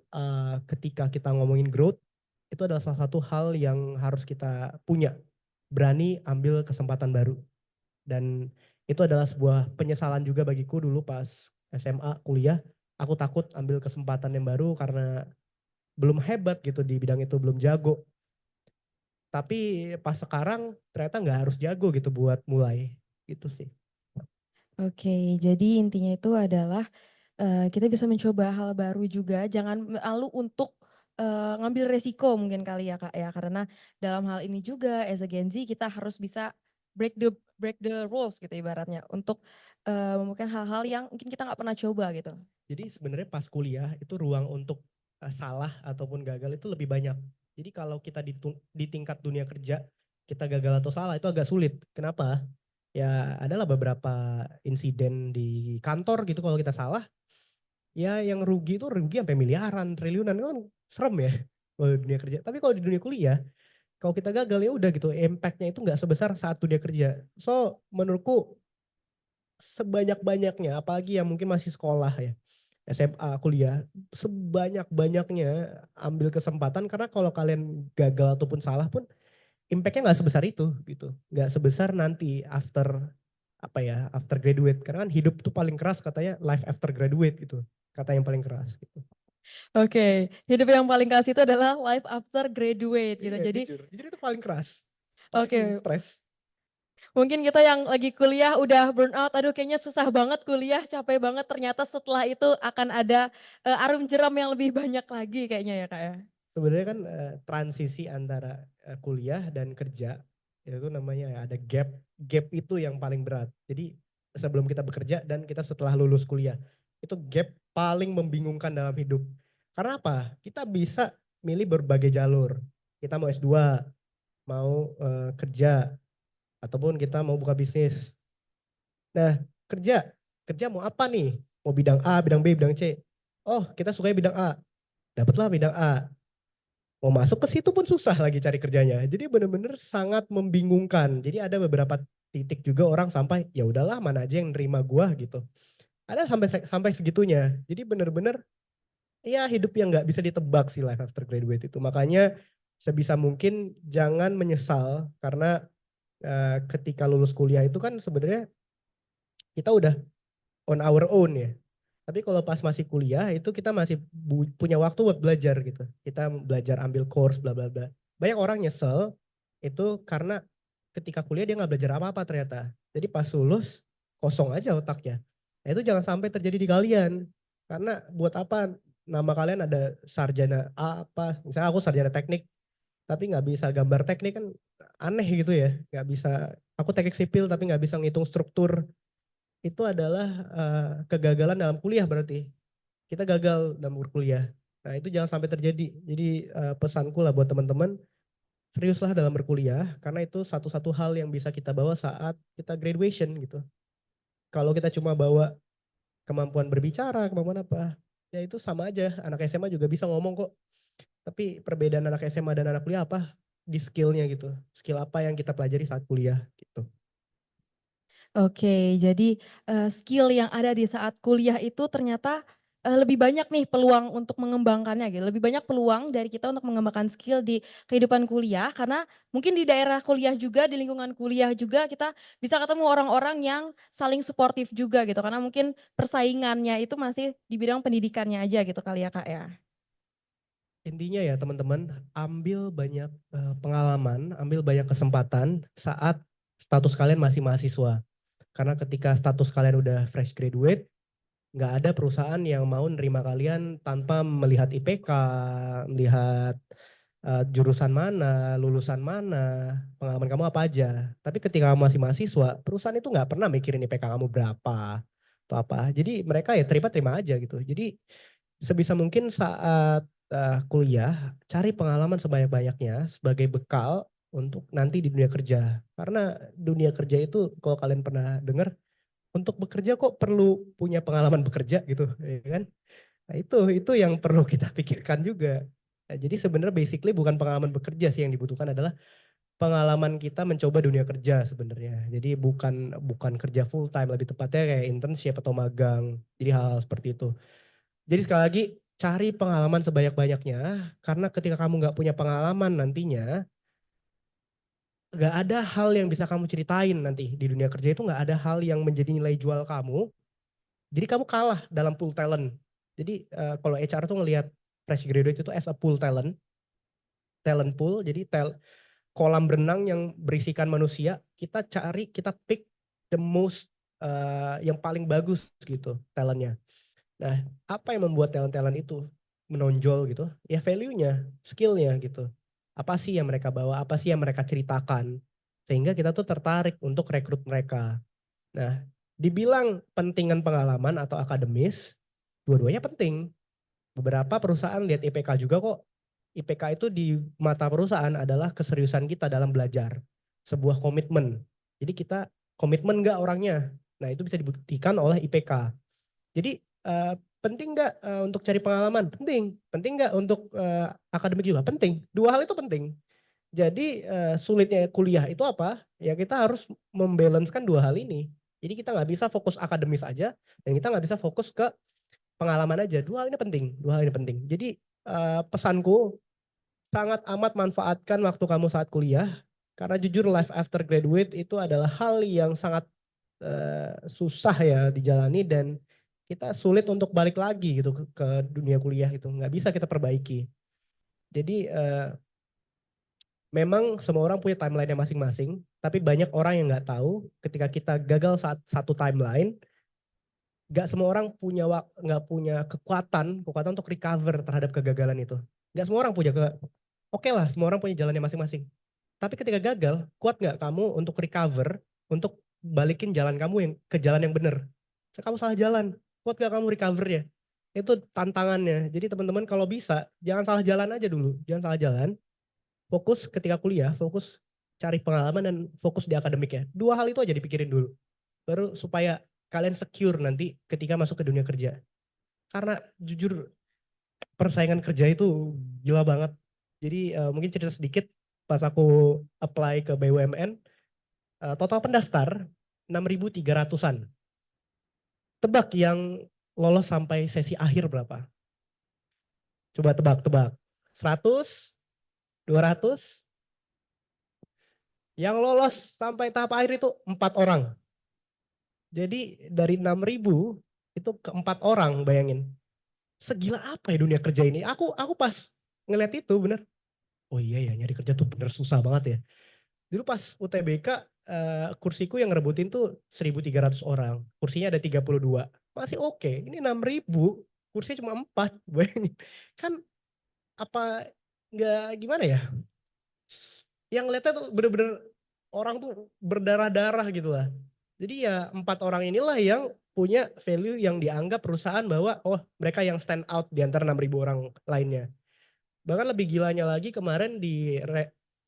ketika kita ngomongin growth, itu adalah salah satu hal yang harus kita punya. Berani ambil kesempatan baru. Dan itu adalah sebuah penyesalan juga bagiku dulu pas SMA, kuliah. Aku takut ambil kesempatan yang baru karena belum hebat gitu di bidang itu, belum jago. Tapi pas sekarang ternyata nggak harus jago gitu buat mulai. Gitu sih. Oke, jadi intinya itu adalah kita bisa mencoba hal baru juga, jangan malu untuk ngambil resiko mungkin kali ya Kak ya, karena dalam hal ini juga as a Gen Z kita harus bisa break the rules gitu ibaratnya untuk melakukan hal-hal yang mungkin kita nggak pernah coba gitu. Jadi sebenarnya pas kuliah itu ruang untuk salah ataupun gagal itu lebih banyak. Jadi kalau kita di tingkat dunia kerja, kita gagal atau salah itu agak sulit. Kenapa? Ya adalah beberapa insiden di kantor gitu kalau kita salah, ya yang rugi itu rugi sampai miliaran, triliunan kan serem ya kalau di dunia kerja. Tapi kalau di dunia kuliah, kalau kita gagal ya udah gitu, impactnya itu nggak sebesar saat dunia kerja. So menurutku sebanyak-banyaknya, apalagi yang mungkin masih sekolah ya, SMA, kuliah, sebanyak-banyaknya ambil kesempatan karena kalau kalian gagal ataupun salah pun impactnya nggak sebesar itu gitu, nggak sebesar nanti after apa ya, after graduate, karena kan hidup tuh paling keras katanya life after graduate gitu, kata yang paling keras gitu. Oke, hidup yang paling keras itu adalah life after graduate gitu. Iya Jadi jujur itu paling keras, paling oke, stres. mungkin kita yang lagi kuliah udah burn out, aduh kayaknya susah banget kuliah, capek banget, ternyata setelah itu akan ada arum jeram yang lebih banyak lagi kayaknya ya Kak ya. Sebenarnya kan transisi antara kuliah dan kerja itu namanya ya, ada gap itu yang paling berat. Jadi sebelum kita bekerja dan kita setelah lulus kuliah itu gap paling membingungkan dalam hidup. Karena apa? Kita bisa milih berbagai jalur. Kita mau S2, mau kerja, ataupun kita mau buka bisnis. Nah, kerja mau apa nih? Mau bidang A, bidang B, bidang C. Oh, kita sukanya bidang A. Dapatlah bidang A. Mau masuk ke situ pun susah lagi cari kerjanya. Jadi benar-benar sangat membingungkan. Jadi ada beberapa titik juga orang sampai ya udahlah mana aja yang nerima gua gitu. Ada sampai segitunya. Jadi benar-benar ya hidup yang nggak bisa ditebak sih life after graduate itu. Makanya sebisa mungkin jangan menyesal karena ketika lulus kuliah itu kan sebenarnya kita udah on our own ya. Tapi kalau pas masih kuliah itu kita masih punya waktu buat belajar gitu. Kita belajar ambil course bla bla bla. Banyak orang nyesel itu karena ketika kuliah dia nggak belajar apa-apa ternyata. Jadi pas lulus kosong aja otaknya. Nah itu jangan sampai terjadi di kalian. Karena buat apa nama kalian ada sarjana A apa. Misalnya aku sarjana teknik tapi nggak bisa gambar teknik kan aneh gitu ya. Nggak bisa, aku teknik sipil tapi nggak bisa ngitung struktur. Itu adalah kegagalan dalam kuliah berarti. Kita gagal dalam berkuliah. Nah itu jangan sampai terjadi. Jadi pesanku lah buat teman-teman, seriuslah dalam berkuliah karena itu satu-satu hal yang bisa kita bawa saat kita graduation gitu. Kalau kita cuma bawa kemampuan berbicara, kemampuan apa, ya itu sama aja. Anak SMA juga bisa ngomong kok. Tapi perbedaan anak SMA dan anak kuliah apa? Di skillnya gitu. Skill apa yang kita pelajari saat kuliah gitu. Oke, jadi skill yang ada di saat kuliah itu ternyata lebih banyak nih peluang untuk mengembangkannya gitu. Lebih banyak peluang dari kita untuk mengembangkan skill di kehidupan kuliah karena mungkin di daerah kuliah juga, di lingkungan kuliah juga kita bisa ketemu orang-orang yang saling suportif juga gitu. Karena mungkin persaingannya itu masih di bidang pendidikannya aja gitu kali ya Kak ya. Intinya ya teman-teman, ambil banyak pengalaman, ambil banyak kesempatan saat status kalian masih mahasiswa. Karena ketika status kalian udah fresh graduate, nggak ada perusahaan yang mau nerima kalian tanpa melihat IPK, melihat jurusan mana, lulusan mana, pengalaman kamu apa aja. Tapi ketika kamu masih mahasiswa, perusahaan itu nggak pernah mikirin IPK kamu berapa atau apa. Jadi mereka ya terima-terima aja gitu. Jadi sebisa mungkin saat kuliah, cari pengalaman sebanyak-banyaknya sebagai bekal untuk nanti di dunia kerja. Karena dunia kerja itu kalau kalian pernah dengar, untuk bekerja kok perlu punya pengalaman bekerja gitu, ya kan? Nah itu yang perlu kita pikirkan juga. Nah, jadi sebenarnya basically bukan pengalaman bekerja sih yang dibutuhkan, adalah pengalaman kita mencoba dunia kerja sebenarnya. Jadi bukan kerja full time, lebih tepatnya kayak internship atau magang. Jadi hal-hal seperti itu. Jadi sekali lagi cari pengalaman sebanyak-banyaknya, karena ketika kamu nggak punya pengalaman nantinya, nggak ada hal yang bisa kamu ceritain nanti di dunia kerja. Itu nggak ada hal yang menjadi nilai jual kamu. Jadi kamu kalah dalam pool talent. Jadi kalau HR tuh ngelihat fresh graduate itu as a pool talent pool. Jadi kolam renang yang berisikan manusia. Kita cari, kita pick the most yang paling bagus gitu talentnya. Nah, apa yang membuat talent-talent itu menonjol gitu? Ya value-nya, skill-nya gitu. Apa sih yang mereka bawa, apa sih yang mereka ceritakan. Sehingga kita tuh tertarik untuk rekrut mereka. Nah, dibilang pentingan pengalaman atau akademis, dua-duanya penting. Beberapa perusahaan lihat IPK juga kok. IPK itu di mata perusahaan adalah keseriusan kita dalam belajar. Sebuah komitmen. Jadi kita komitmen nggak orangnya. Nah, itu bisa dibuktikan oleh IPK. Jadi penting nggak untuk cari pengalaman? Penting. Penting nggak untuk akademik juga? Penting. Dua hal itu penting. Jadi sulitnya kuliah itu apa? Ya kita harus membalancekan dua hal ini. Jadi kita nggak bisa fokus akademis aja dan kita nggak bisa fokus ke pengalaman aja. Dua hal ini penting. Dua hal ini penting. Jadi pesanku sangat amat manfaatkan waktu kamu saat kuliah karena jujur life after graduate itu adalah hal yang sangat susah ya dijalani dan kita sulit untuk balik lagi gitu ke dunia kuliah itu nggak bisa kita perbaiki. Jadi memang semua orang punya timeline-nya masing-masing, tapi banyak orang yang nggak tahu ketika kita gagal saat satu timeline, nggak semua orang nggak punya kekuatan untuk recover terhadap kegagalan itu. Nggak semua orang punya oke lah, semua orang punya jalannya masing-masing. Tapi ketika gagal, kuat nggak kamu untuk recover, untuk balikin jalan kamu yang ke jalan yang benar? Kamu salah jalan, kuat nggak kamu recovernya? Itu tantangannya. Jadi teman-teman kalau bisa, jangan salah jalan aja dulu, jangan salah jalan. Fokus ketika kuliah, fokus cari pengalaman dan fokus di akademiknya. Dua hal itu aja dipikirin dulu. Baru supaya kalian secure nanti ketika masuk ke dunia kerja. Karena jujur persaingan kerja itu gila banget. Jadi mungkin cerita sedikit pas aku apply ke BUMN, total pendaftar 6.300-an. Tebak yang lolos sampai sesi akhir berapa? Coba tebak. 100, 200. Yang lolos sampai tahap akhir itu 4 orang. Jadi dari 6.000 itu ke 4 orang, bayangin. Segila apa ya dunia kerja ini? Aku pas ngeliat itu bener. Oh iya ya, nyari kerja tuh bener susah banget ya. Dulu pas UTBK kursiku yang ngerebutin tuh 1.300 orang. Kursinya ada 32. Masih oke. Ini 6.000, kursinya cuma 4. Bayangin. Kan apa nggak gimana ya? Yang lihatnya tuh bener-bener orang tuh berdarah-darah gitu lah. Jadi ya 4 orang inilah yang punya value yang dianggap perusahaan bahwa oh mereka yang stand out di antara 6.000 orang lainnya. Bahkan lebih gilanya lagi kemarin di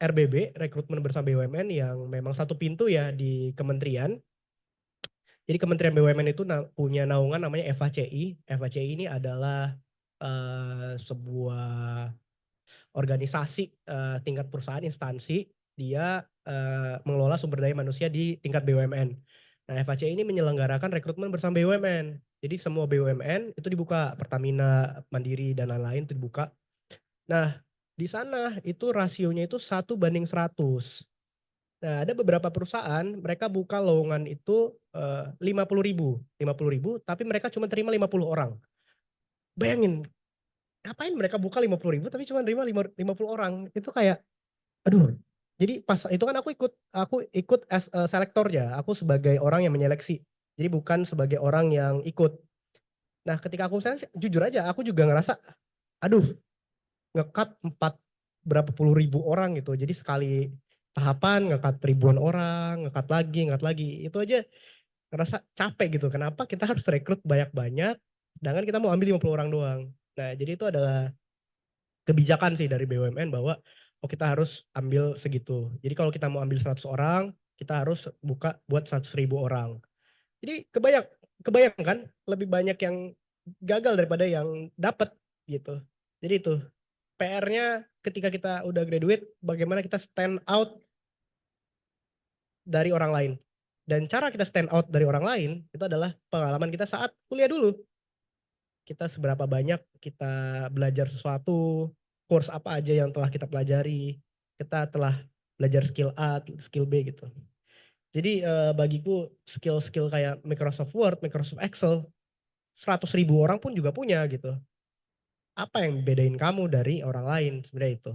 RBB, rekrutmen bersama BUMN yang memang satu pintu ya di kementerian. Jadi Kementerian BUMN itu punya naungan namanya FHCI. FHCI ini adalah sebuah organisasi tingkat perusahaan instansi. Dia mengelola sumber daya manusia di tingkat BUMN. Nah FHCI ini menyelenggarakan rekrutmen bersama BUMN. Jadi semua BUMN itu dibuka, Pertamina, Mandiri dan lain-lain itu dibuka. Nah di sana itu rasionya itu 1:100. Nah, ada beberapa perusahaan mereka buka lowongan itu 50.000, tapi mereka cuma terima 50 orang. Bayangin, ngapain mereka buka 50.000 tapi cuma terima 50 orang. Itu kayak aduh. Jadi pas itu kan aku ikut as selektornya, aku sebagai orang yang menyeleksi. Jadi bukan sebagai orang yang ikut. Nah, ketika aku seleksi, jujur aja aku juga ngerasa aduh, ngekat berapa puluh ribu orang gitu. Jadi sekali tahapan ngekat ribuan orang, ngekat lagi. Itu aja ngerasa capek gitu. Kenapa kita harus rekrut banyak-banyak, sedangkan kita mau ambil 50 orang doang. Nah jadi itu adalah kebijakan sih dari BUMN bahwa oh kita harus ambil segitu. Jadi kalau kita mau ambil 100 orang, kita harus buka buat 100.000 orang. Jadi kebayang kan lebih banyak yang gagal daripada yang dapat gitu. Jadi itu PR-nya ketika kita udah graduate, bagaimana kita stand out dari orang lain. Dan cara kita stand out dari orang lain, itu adalah pengalaman kita saat kuliah dulu. Kita seberapa banyak kita belajar sesuatu, course apa aja yang telah kita pelajari, kita telah belajar skill A, skill B gitu. Jadi bagiku skill-skill kayak Microsoft Word, Microsoft Excel, 100.000 orang pun juga punya gitu. Apa yang bedain kamu dari orang lain sebenarnya itu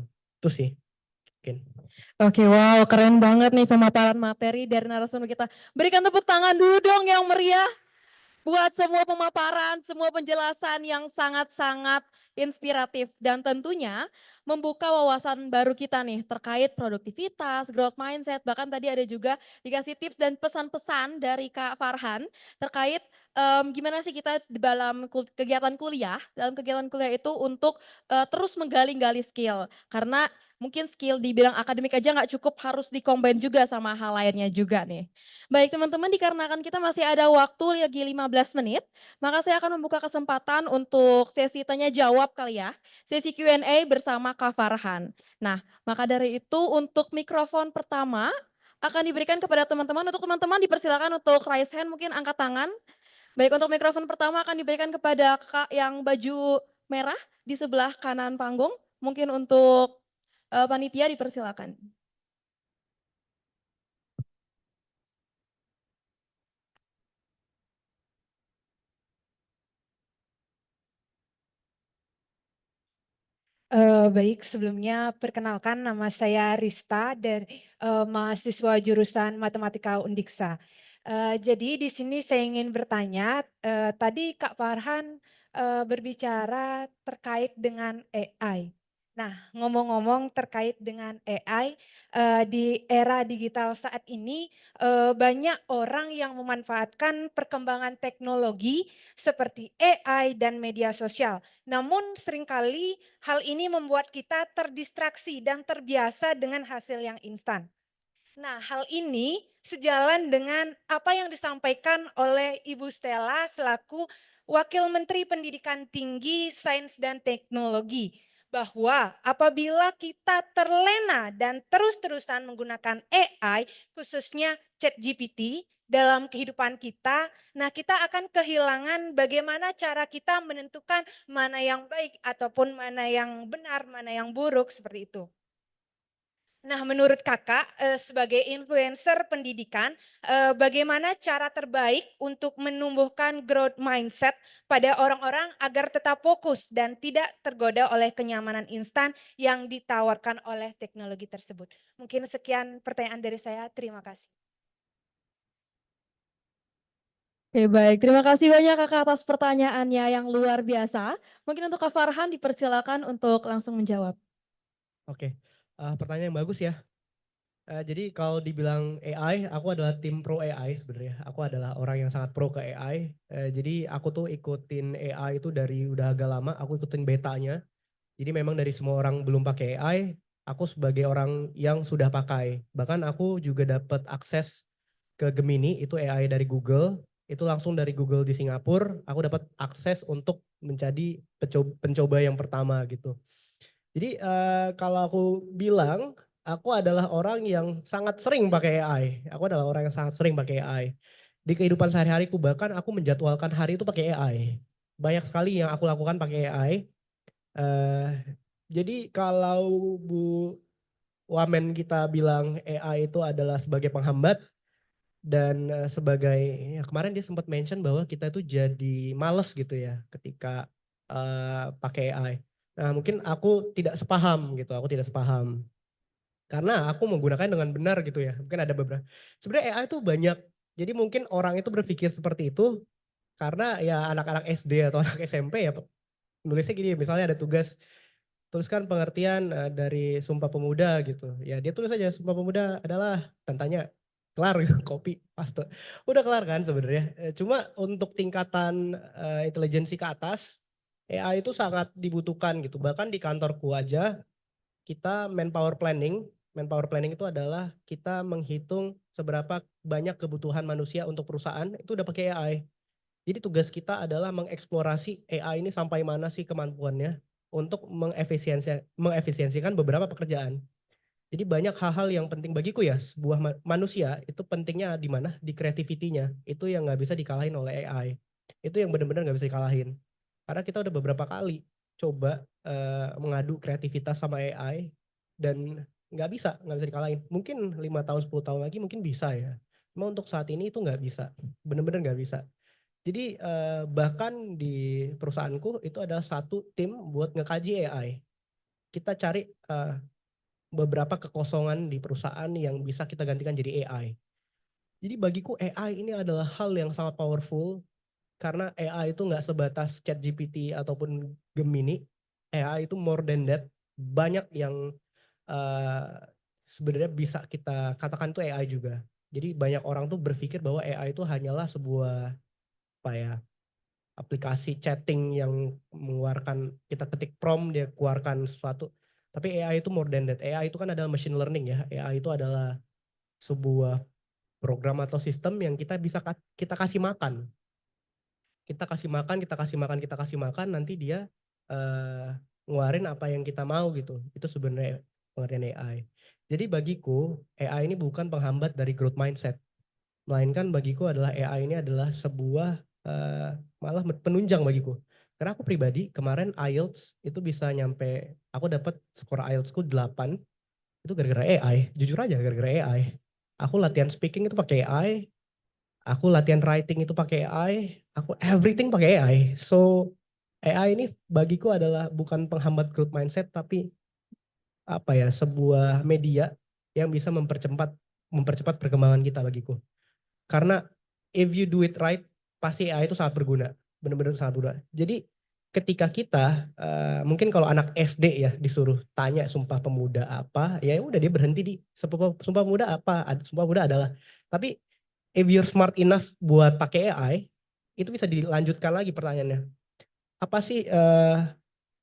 sih. Mungkin. Oke, wow, keren banget nih pemaparan materi dari narasumber kita. Berikan tepuk tangan dulu dong yang meriah buat semua pemaparan, semua penjelasan yang sangat-sangat inspiratif dan tentunya membuka wawasan baru kita nih terkait produktivitas, growth mindset, bahkan tadi ada juga dikasih tips dan pesan-pesan dari Kak Farhan terkait gimana sih kita dalam kegiatan kuliah, dalam kegiatan kuliah itu untuk terus menggali-gali skill karena mungkin skill di bidang akademik aja nggak cukup, harus dikombin juga sama hal lainnya juga nih. Baik teman-teman, dikarenakan kita masih ada waktu lagi 15 menit, maka saya akan membuka kesempatan untuk sesi tanya jawab kali ya, sesi Q&A bersama Kak Farhan. Nah, maka dari itu untuk mikrofon pertama akan diberikan kepada teman-teman. Untuk teman-teman dipersilakan untuk raise hand, mungkin angkat tangan. Baik, untuk mikrofon pertama akan diberikan kepada Kak yang baju merah di sebelah kanan panggung. Mungkin untuk panitia dipersilakan. Baik, sebelumnya perkenalkan nama saya Rista dari mahasiswa jurusan Matematika Undiksa. Jadi di sini saya ingin bertanya, tadi Kak Farhan berbicara terkait dengan AI. Nah, ngomong-ngomong terkait dengan AI, di era digital saat ini banyak orang yang memanfaatkan perkembangan teknologi seperti AI dan media sosial. Namun seringkali hal ini membuat kita terdistraksi dan terbiasa dengan hasil yang instan. Nah, hal ini sejalan dengan apa yang disampaikan oleh Ibu Stella selaku Wakil Menteri Pendidikan Tinggi, Sains dan Teknologi, bahwa apabila kita terlena dan terus-terusan menggunakan AI, khususnya ChatGPT, dalam kehidupan kita, nah kita akan kehilangan bagaimana cara kita menentukan mana yang baik ataupun mana yang benar, mana yang buruk, seperti itu. Nah, menurut Kakak sebagai influencer pendidikan, bagaimana cara terbaik untuk menumbuhkan growth mindset pada orang-orang agar tetap fokus dan tidak tergoda oleh kenyamanan instan yang ditawarkan oleh teknologi tersebut? Mungkin sekian pertanyaan dari saya, terima kasih. Oke, baik, terima kasih banyak Kakak atas pertanyaannya yang luar biasa. Mungkin untuk Kak Farhan dipersilakan untuk langsung menjawab. Oke, pertanyaan yang bagus ya. Jadi kalau dibilang AI, aku adalah tim pro AI sebenarnya. Aku adalah orang yang sangat pro ke AI. Jadi aku tuh ikutin AI itu dari udah agak lama, aku ikutin betanya. Jadi memang dari semua orang belum pakai AI, aku sebagai orang yang sudah pakai. Bahkan aku juga dapat akses ke Gemini, itu AI dari Google. Itu langsung dari Google di Singapura, aku dapat akses untuk menjadi pencoba yang pertama gitu. Jadi kalau aku bilang, aku adalah orang yang sangat sering pakai AI. Aku adalah orang yang sangat sering pakai AI. Di kehidupan sehari-hariku bahkan aku menjadwalkan hari itu pakai AI. Banyak sekali yang aku lakukan pakai AI. Eh, jadi kalau Bu Wamen kita bilang AI itu adalah sebagai penghambat dan sebagai ya kemarin dia sempat mention bahwa kita itu jadi males gitu ya ketika pakai AI. Nah mungkin aku tidak sepaham gitu, aku tidak sepaham. Karena aku menggunakan dengan benar gitu ya. Mungkin ada beberapa. Sebenarnya AI itu banyak. Jadi mungkin orang itu berpikir seperti itu karena ya anak-anak SD atau anak SMP ya nulisnya gini, misalnya ada tugas tuliskan pengertian dari Sumpah Pemuda gitu. Ya dia tulis aja Sumpah Pemuda adalah tantanya kelar gitu, copy paste. Udah kelar kan sebenarnya. Cuma untuk tingkatan intelijensi ke atas AI itu sangat dibutuhkan gitu. Bahkan di kantorku aja kita manpower planning. Manpower planning itu adalah kita menghitung seberapa banyak kebutuhan manusia untuk perusahaan itu udah pakai AI. Jadi tugas kita adalah mengeksplorasi AI ini sampai mana sih kemampuannya untuk mengefisiensikan beberapa pekerjaan. Jadi banyak hal-hal yang penting bagiku ya, sebuah manusia itu pentingnya di mana? Di creativity-nya. Itu yang nggak bisa dikalahin oleh AI. Itu yang benar-benar nggak bisa dikalahin. Karena kita udah beberapa kali coba mengadu kreativitas sama AI dan nggak bisa dikalahin. Mungkin 5 tahun 10 tahun lagi mungkin bisa ya. Cuma untuk saat ini itu nggak bisa, benar-benar nggak bisa. Jadi bahkan di perusahaanku itu ada satu tim buat ngekaji AI. Kita cari beberapa kekosongan di perusahaan yang bisa kita gantikan jadi AI. Jadi bagiku AI ini adalah hal yang sangat powerful karena AI itu nggak sebatas ChatGPT ataupun Gemini. AI itu more than that. Banyak yang sebenarnya bisa kita katakan itu AI juga. Jadi banyak orang tuh berpikir bahwa AI itu hanyalah sebuah apa ya, aplikasi chatting yang mengeluarkan, kita ketik prompt dia keluarkan sesuatu. Tapi AI itu more than that. AI itu kan adalah machine learning ya. AI itu adalah sebuah program atau sistem yang kita bisa kita kasih makan. Kita kasih makan, kita kasih makan, kita kasih makan, nanti dia ngeluarin apa yang kita mau gitu. Itu sebenarnya pengertian AI. Jadi bagiku AI ini bukan penghambat dari growth mindset. Melainkan bagiku adalah AI ini adalah sebuah malah penunjang bagiku. Karena aku pribadi kemarin IELTS itu bisa nyampe, aku dapat skor IELTS-ku 8 itu gara-gara AI. Jujur aja gara-gara AI. Aku latihan speaking itu pakai AI, aku latihan writing itu pakai AI, aku everything pakai AI. So AI ini bagiku adalah bukan penghambat growth mindset tapi apa ya, sebuah media yang bisa mempercepat perkembangan kita bagiku. Karena if you do it right, pasti AI itu sangat berguna, benar-benar sangat berguna. Jadi ketika kita mungkin kalau anak SD ya disuruh tanya Sumpah Pemuda apa, ya udah dia berhenti di Sumpah Pemuda apa, Sumpah Pemuda adalah. Tapi if you're smart enough buat pakai AI, itu bisa dilanjutkan lagi pertanyaannya. Apa sih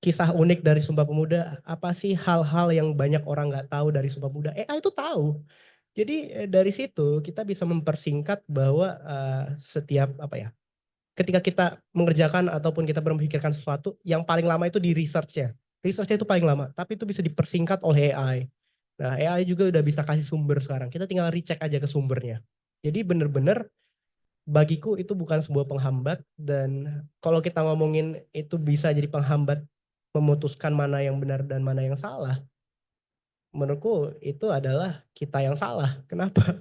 kisah unik dari Sumpah Pemuda? Apa sih hal-hal yang banyak orang nggak tahu dari Sumpah Pemuda? AI itu tahu. Jadi dari situ kita bisa mempersingkat bahwa setiap apa ya, ketika kita mengerjakan ataupun kita memikirkan sesuatu, yang paling lama itu di research-nya. Research-nya itu paling lama, tapi itu bisa dipersingkat oleh AI. Nah, AI juga udah bisa kasih sumber sekarang. Kita tinggal recheck aja ke sumbernya. Jadi bener-bener bagiku itu bukan sebuah penghambat, dan kalau kita ngomongin itu bisa jadi penghambat memutuskan mana yang benar dan mana yang salah, menurutku itu adalah kita yang salah. Kenapa?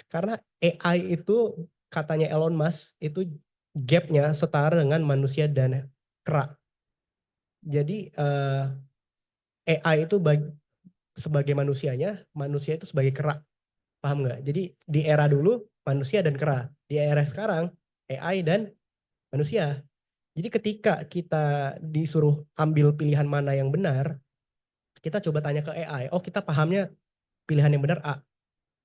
Karena AI itu katanya Elon Musk itu gapnya setara dengan manusia dan kera. Jadi AI itu sebagai manusianya, manusia itu sebagai kera. Paham nggak? Jadi di era dulu manusia dan kera. Di era sekarang AI dan manusia. Jadi ketika kita disuruh ambil pilihan mana yang benar, kita coba tanya ke AI. Oh, kita pahamnya pilihan yang benar A.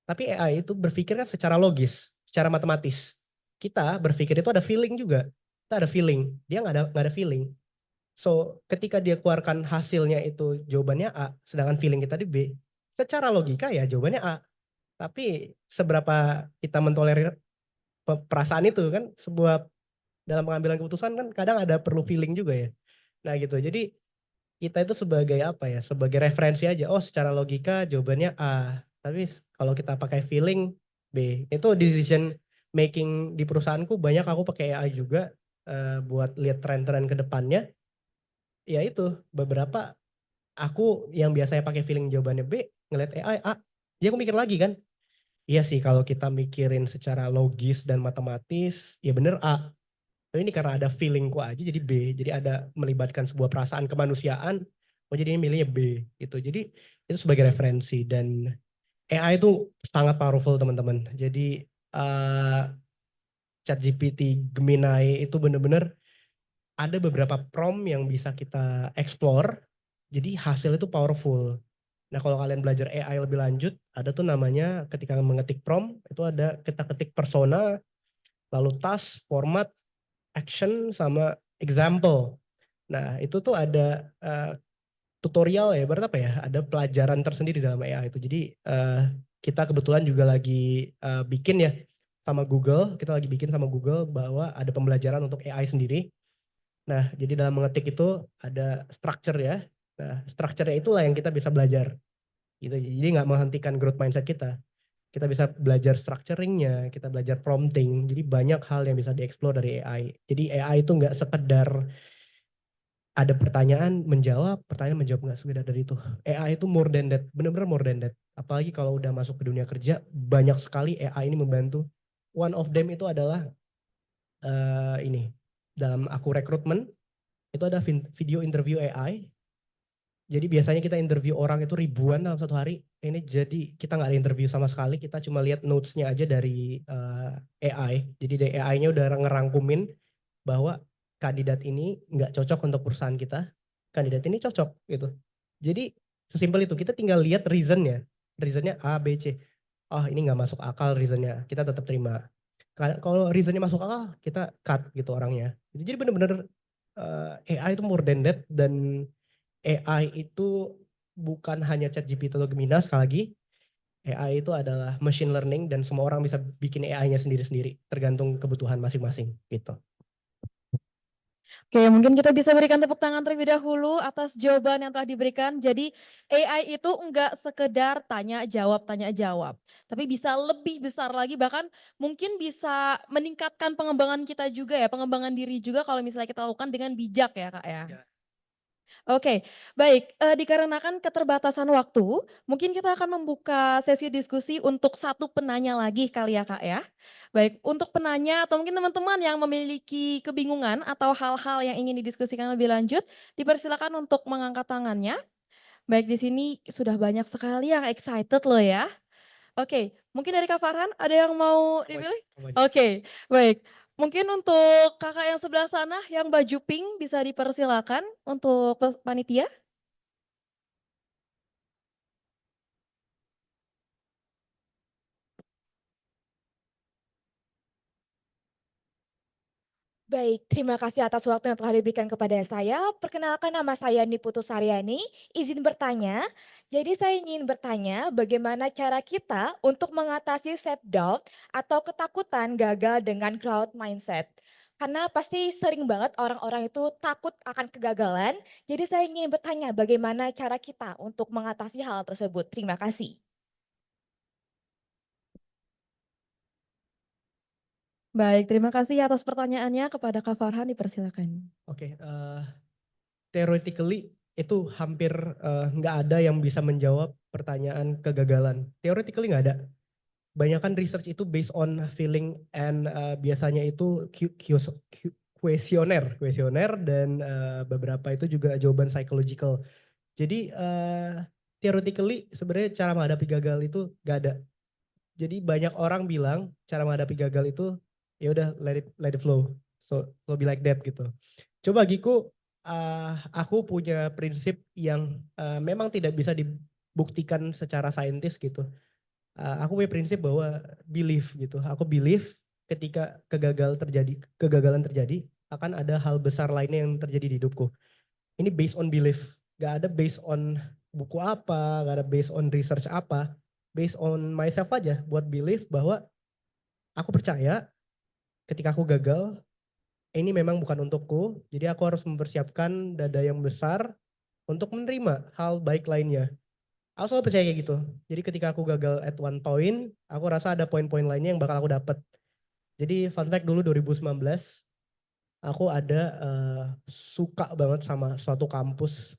Tapi AI itu berpikir kan secara logis, secara matematis. Kita berpikir itu ada feeling juga. Kita ada feeling, dia nggak ada feeling. So ketika dia keluarkan hasilnya itu jawabannya A, sedangkan feeling kita di B, secara logika ya jawabannya A. Tapi seberapa kita mentolerir perasaan itu kan, sebuah dalam pengambilan keputusan kan kadang ada perlu feeling juga ya. Nah gitu, jadi kita itu sebagai apa ya, sebagai referensi aja. Oh secara logika jawabannya A, tapi kalau kita pakai feeling B. Itu decision making di perusahaanku banyak aku pakai AI juga buat lihat tren-tren ke depannya. Ya itu beberapa aku yang biasanya pakai feeling jawabannya B, ngeliat AI A. Jadi aku mikir lagi kan, iya sih kalau kita mikirin secara logis dan matematis ya bener A. Tapi ini karena ada feelingku aja jadi B. Jadi ada melibatkan sebuah perasaan kemanusiaan, oh jadi ini milihnya B gitu. Jadi itu sebagai referensi, dan AI itu sangat powerful teman-teman. Jadi ChatGPT, Gemini itu bener-bener ada beberapa prompt yang bisa kita explore. Jadi hasil itu powerful. Nah kalau kalian belajar AI lebih lanjut, ada tuh namanya ketika mengetik prompt, itu ada kita ketik persona, lalu task, format, action, sama example. Nah itu tuh ada tutorial ya, berarti apa ya, ada pelajaran tersendiri dalam AI itu. Jadi kita kebetulan juga lagi bikin ya sama Google, kita lagi bikin sama Google bahwa ada pembelajaran untuk AI sendiri. Nah jadi dalam mengetik itu ada structure ya. Nah structure-nya itulah yang kita bisa belajar. Gitu. Jadi nggak menghentikan growth mindset kita. Kita bisa belajar structuring-nya, kita belajar prompting. Jadi banyak hal yang bisa dieksplor dari AI. Jadi AI itu nggak sekedar ada pertanyaan menjawab nggak sekedar dari itu. AI itu more than that, benar-benar more than that. Apalagi kalau udah masuk ke dunia kerja, banyak sekali AI ini membantu. One of them itu adalah ini, dalam aku rekrutmen, itu ada video interview AI. Jadi biasanya kita interview orang itu ribuan dalam satu hari. Ini jadi kita nggak ada interview sama sekali, kita cuma lihat notes-nya aja dari AI. Jadi dari AI-nya udah ngerangkumin bahwa kandidat ini nggak cocok untuk perusahaan kita, kandidat ini cocok gitu. Jadi sesimpel itu, kita tinggal lihat reasonnya. Reasonnya A, B, C. Oh ini nggak masuk akal reasonnya, kita tetap terima. Kalau reasonnya masuk akal, kita cut gitu orangnya. Jadi bener-bener AI itu more than that, dan AI itu bukan hanya ChatGPT atau Gemini, sekali lagi AI itu adalah machine learning dan semua orang bisa bikin AI-nya sendiri-sendiri tergantung kebutuhan masing-masing gitu. Oke, mungkin kita bisa berikan tepuk tangan terlebih dahulu atas jawaban yang telah diberikan. Jadi AI itu enggak sekedar tanya jawab, tapi bisa lebih besar lagi, bahkan mungkin bisa meningkatkan pengembangan kita juga ya, pengembangan diri juga kalau misalnya kita lakukan dengan bijak ya Kak ya. Ya. Oke, baik. Dikarenakan keterbatasan waktu, mungkin kita akan membuka sesi diskusi untuk satu penanya lagi kali ya Kak ya. Baik, untuk penanya atau mungkin teman-teman yang memiliki kebingungan atau hal-hal yang ingin didiskusikan lebih lanjut, dipersilakan untuk mengangkat tangannya. Baik, di sini sudah banyak sekali yang excited loh ya. Oke, mungkin dari Kak Farhan ada yang mau dipilih? Oke, baik. Mungkin untuk kakak yang sebelah sana yang baju pink bisa dipersilakan untuk panitia. Baik, terima kasih atas waktu yang telah diberikan kepada saya. Perkenalkan nama saya Niputu Saryani, izin bertanya. Jadi saya ingin bertanya bagaimana cara kita untuk mengatasi self-doubt atau ketakutan gagal dengan growth mindset. Karena pasti sering banget orang-orang itu takut akan kegagalan. Jadi saya ingin bertanya bagaimana cara kita untuk mengatasi hal tersebut. Terima kasih. Baik, terima kasih atas pertanyaannya kepada Kak Farhan, dipersilakan. Oke, theoretically itu hampir nggak ada yang bisa menjawab pertanyaan kegagalan. Theoretically nggak ada. Banyakan research itu based on feeling and biasanya itu kuesioner dan beberapa itu juga jawaban psychological. Jadi theoretically sebenarnya cara menghadapi gagal itu nggak ada. Jadi banyak orang bilang cara menghadapi gagal itu ya udah let it flow. So be like that gitu. Coba Giku, aku punya prinsip yang memang tidak bisa dibuktikan secara saintis gitu. Aku punya prinsip bahwa believe gitu. Aku believe ketika kegagalan terjadi akan ada hal besar lainnya yang terjadi di hidupku. Ini based on belief. Gak ada based on buku apa, gak ada based on research apa. Based on myself aja buat believe bahwa aku percaya ketika aku gagal, ini memang bukan untukku. Jadi aku harus mempersiapkan dada yang besar untuk menerima hal baik lainnya. Aku selalu percaya kayak gitu. Jadi ketika aku gagal at one point, aku rasa ada poin-poin lainnya yang bakal aku dapat. Jadi fun fact dulu 2019, aku ada suka banget sama suatu kampus,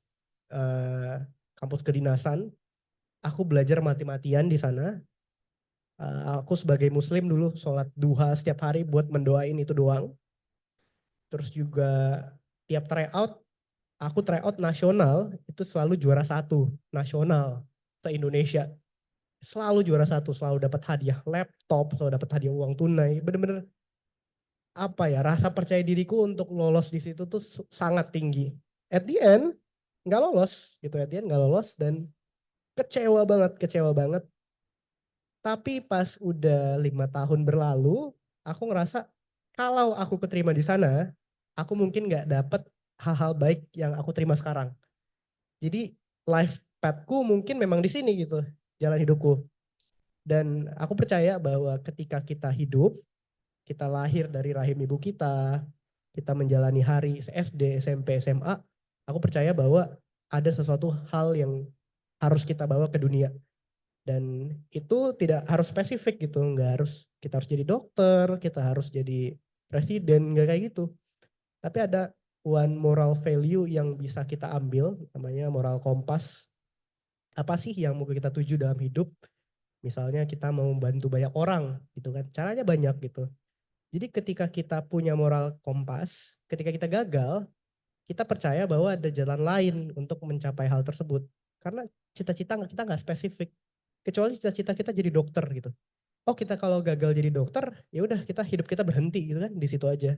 kampus kedinasan. Aku belajar mati-matian di sana. Aku sebagai muslim dulu sholat duha setiap hari buat mendoain itu doang. Terus juga tiap tryout, aku tryout nasional itu selalu juara 1 nasional se-Indonesia. Selalu juara 1, selalu dapat hadiah laptop, selalu dapat hadiah uang tunai. Bener-bener apa ya, rasa percaya diriku untuk lolos di situ tuh sangat tinggi. At the end nggak lolos gitu, at the end nggak lolos dan kecewa banget. Tapi pas udah 5 tahun berlalu, aku ngerasa kalau aku keterima di sana, aku mungkin nggak dapet hal-hal baik yang aku terima sekarang. Jadi life path-ku mungkin memang di sini gitu, jalan hidupku. Dan aku percaya bahwa ketika kita hidup, kita lahir dari rahim ibu kita menjalani hari SD, SMP, SMA, aku percaya bahwa ada sesuatu hal yang harus kita bawa ke dunia. Dan itu tidak harus spesifik gitu, nggak harus kita harus jadi dokter, kita harus jadi presiden, nggak kayak gitu. Tapi ada one moral value yang bisa kita ambil, namanya moral kompas. Apa sih yang mau kita tuju dalam hidup? Misalnya kita mau membantu banyak orang gitu kan, caranya banyak gitu. Jadi ketika kita punya moral kompas, ketika kita gagal, kita percaya bahwa ada jalan lain untuk mencapai hal tersebut. Karena cita-cita kita nggak spesifik. Kecuali cita-cita kita jadi dokter gitu. Oh kita kalau gagal jadi dokter, ya udah kita hidup kita berhenti gitu kan di situ aja.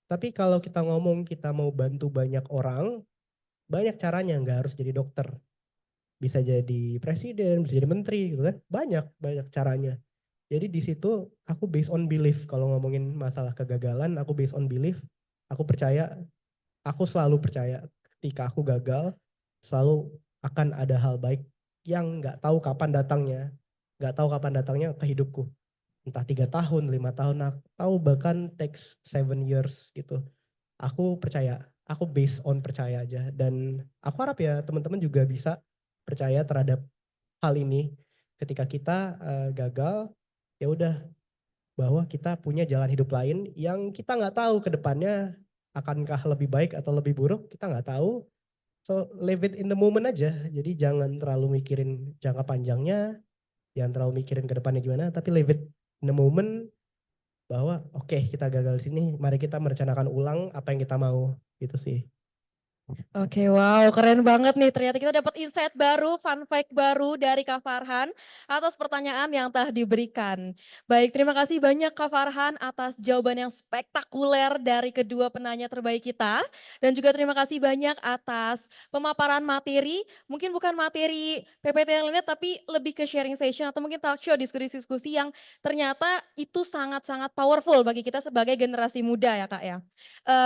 Tapi kalau kita ngomong kita mau bantu banyak orang, banyak caranya, nggak harus jadi dokter. Bisa jadi presiden, bisa jadi menteri gitu kan. Banyak caranya. Jadi di situ aku based on belief. Kalau ngomongin masalah kegagalan, aku based on belief. Aku percaya, aku selalu percaya ketika aku gagal, selalu akan ada hal baik yang nggak tahu kapan datangnya. Nggak tahu kapan datangnya ke hidupku. Entah 3 tahun, 5 tahun, atau bahkan takes 7 years gitu. Aku percaya, aku based on percaya aja. Dan aku harap ya teman-teman juga bisa percaya terhadap hal ini. Ketika kita gagal, ya udah bahwa kita punya jalan hidup lain yang kita nggak tahu ke depannya akankah lebih baik atau lebih buruk, kita nggak tahu. So live it in the moment aja. Jadi jangan terlalu mikirin jangka panjangnya, jangan terlalu mikirin ke depannya gimana, tapi live it in the moment bahwa oke, kita gagal di sini, mari kita merencanakan ulang apa yang kita mau gitu sih. Oke, wow, keren banget nih. Ternyata kita dapat insight baru, fun fact baru dari Kak Farhan atas pertanyaan yang telah diberikan. Baik, terima kasih banyak Kak Farhan atas jawaban yang spektakuler dari kedua penanya terbaik kita. Dan juga terima kasih banyak atas pemaparan materi, mungkin bukan materi PPT yang lainnya, tapi lebih ke sharing session atau mungkin talk show, diskusi-diskusi yang ternyata itu sangat-sangat powerful bagi kita sebagai generasi muda ya Kak ya.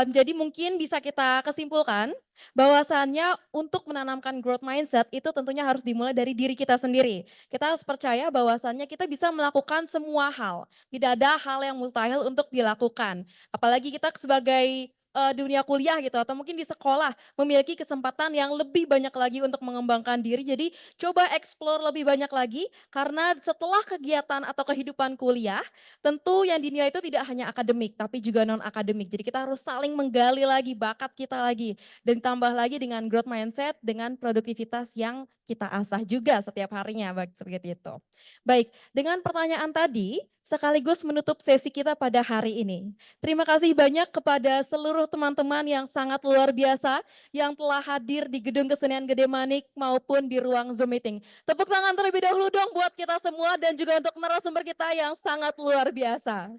Jadi mungkin bisa kita kesimpulkan bahwasannya untuk menanamkan growth mindset itu tentunya harus dimulai dari diri kita sendiri. Kita harus percaya bahwasannya kita bisa melakukan semua hal. Tidak ada hal yang mustahil untuk dilakukan. Apalagi kita sebagai dunia kuliah gitu atau mungkin di sekolah memiliki kesempatan yang lebih banyak lagi untuk mengembangkan diri. Jadi coba explore lebih banyak lagi karena setelah kegiatan atau kehidupan kuliah tentu yang dinilai itu tidak hanya akademik tapi juga non akademik. Jadi kita harus saling menggali lagi bakat kita lagi dan tambah lagi dengan growth mindset, dengan produktivitas yang kita asah juga setiap harinya, seperti itu. Baik, dengan pertanyaan tadi, sekaligus menutup sesi kita pada hari ini. Terima kasih banyak kepada seluruh teman-teman yang sangat luar biasa, yang telah hadir di Gedung Kesenian Gede Manik maupun di ruang Zoom meeting. Tepuk tangan terlebih dahulu dong buat kita semua dan juga untuk narasumber kita yang sangat luar biasa.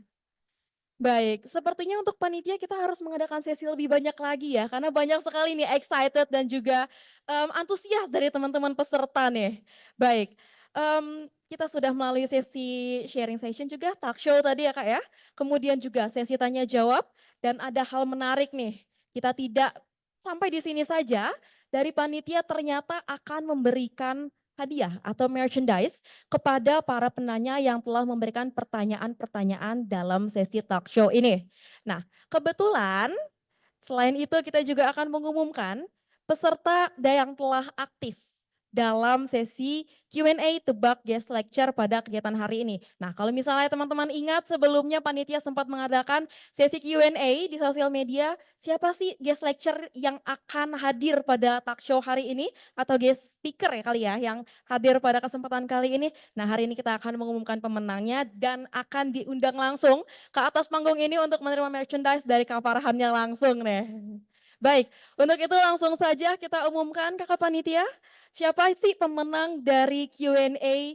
Baik, sepertinya untuk panitia kita harus mengadakan sesi lebih banyak lagi ya, karena banyak sekali nih excited dan juga antusias dari teman-teman peserta nih. Baik, kita sudah melalui sesi sharing session juga, talk show tadi ya Kak ya, kemudian juga sesi tanya jawab, dan ada hal menarik nih, kita tidak sampai di sini saja, dari panitia ternyata akan memberikan hadiah atau merchandise kepada para penanya yang telah memberikan pertanyaan-pertanyaan dalam sesi talk show ini. Nah, kebetulan selain itu kita juga akan mengumumkan peserta yang telah aktif dalam sesi Q&A tebak guest lecture pada kegiatan hari ini. Nah, kalau misalnya teman-teman ingat sebelumnya panitia sempat mengadakan sesi Q&A di sosial media, siapa sih guest lecture yang akan hadir pada talk show hari ini atau guest speaker ya kali ya yang hadir pada kesempatan kali ini. Nah, hari ini kita akan mengumumkan pemenangnya dan akan diundang langsung ke atas panggung ini untuk menerima merchandise dari Kak Farhannya langsung nih. Baik, untuk itu langsung saja kita umumkan Kakak Panitia. Siapa sih pemenang dari Q&A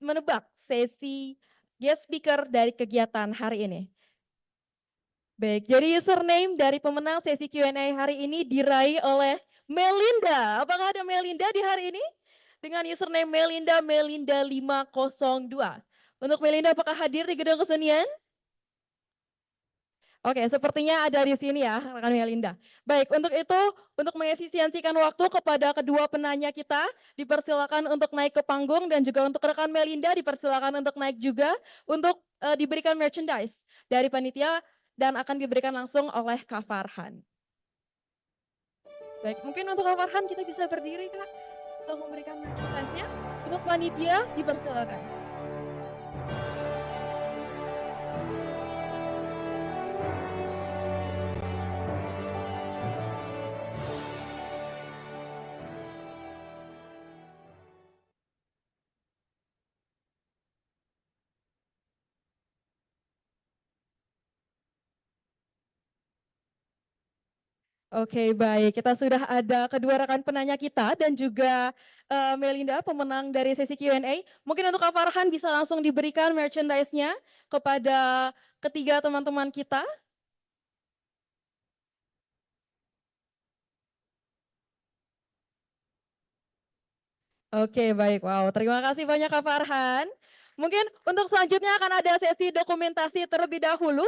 menebak sesi guest speaker dari kegiatan hari ini? Baik, jadi username dari pemenang sesi Q&A hari ini diraih oleh Melinda. Apakah ada Melinda di hari ini? Dengan username Melinda 502. Untuk Melinda apakah hadir di Gedung Kesenian? Oke, sepertinya ada di sini ya, rekan Melinda. Baik, untuk itu, untuk mengefisiensikan waktu kepada kedua penanya kita, dipersilakan untuk naik ke panggung dan juga untuk rekan Melinda dipersilakan untuk naik juga untuk diberikan merchandise dari panitia dan akan diberikan langsung oleh Kak Farhan. Baik, mungkin untuk Kak Farhan kita bisa berdiri Kak untuk memberikan merchandise-nya. Untuk panitia dipersilakan. Oke, baik. Kita sudah ada kedua rekan penanya kita dan juga Melinda, pemenang dari sesi Q&A. Mungkin untuk Kak Farhan bisa langsung diberikan merchandise-nya kepada ketiga teman-teman kita. Oke, baik. Wow, terima kasih banyak Kak Farhan. Mungkin untuk selanjutnya akan ada sesi dokumentasi terlebih dahulu.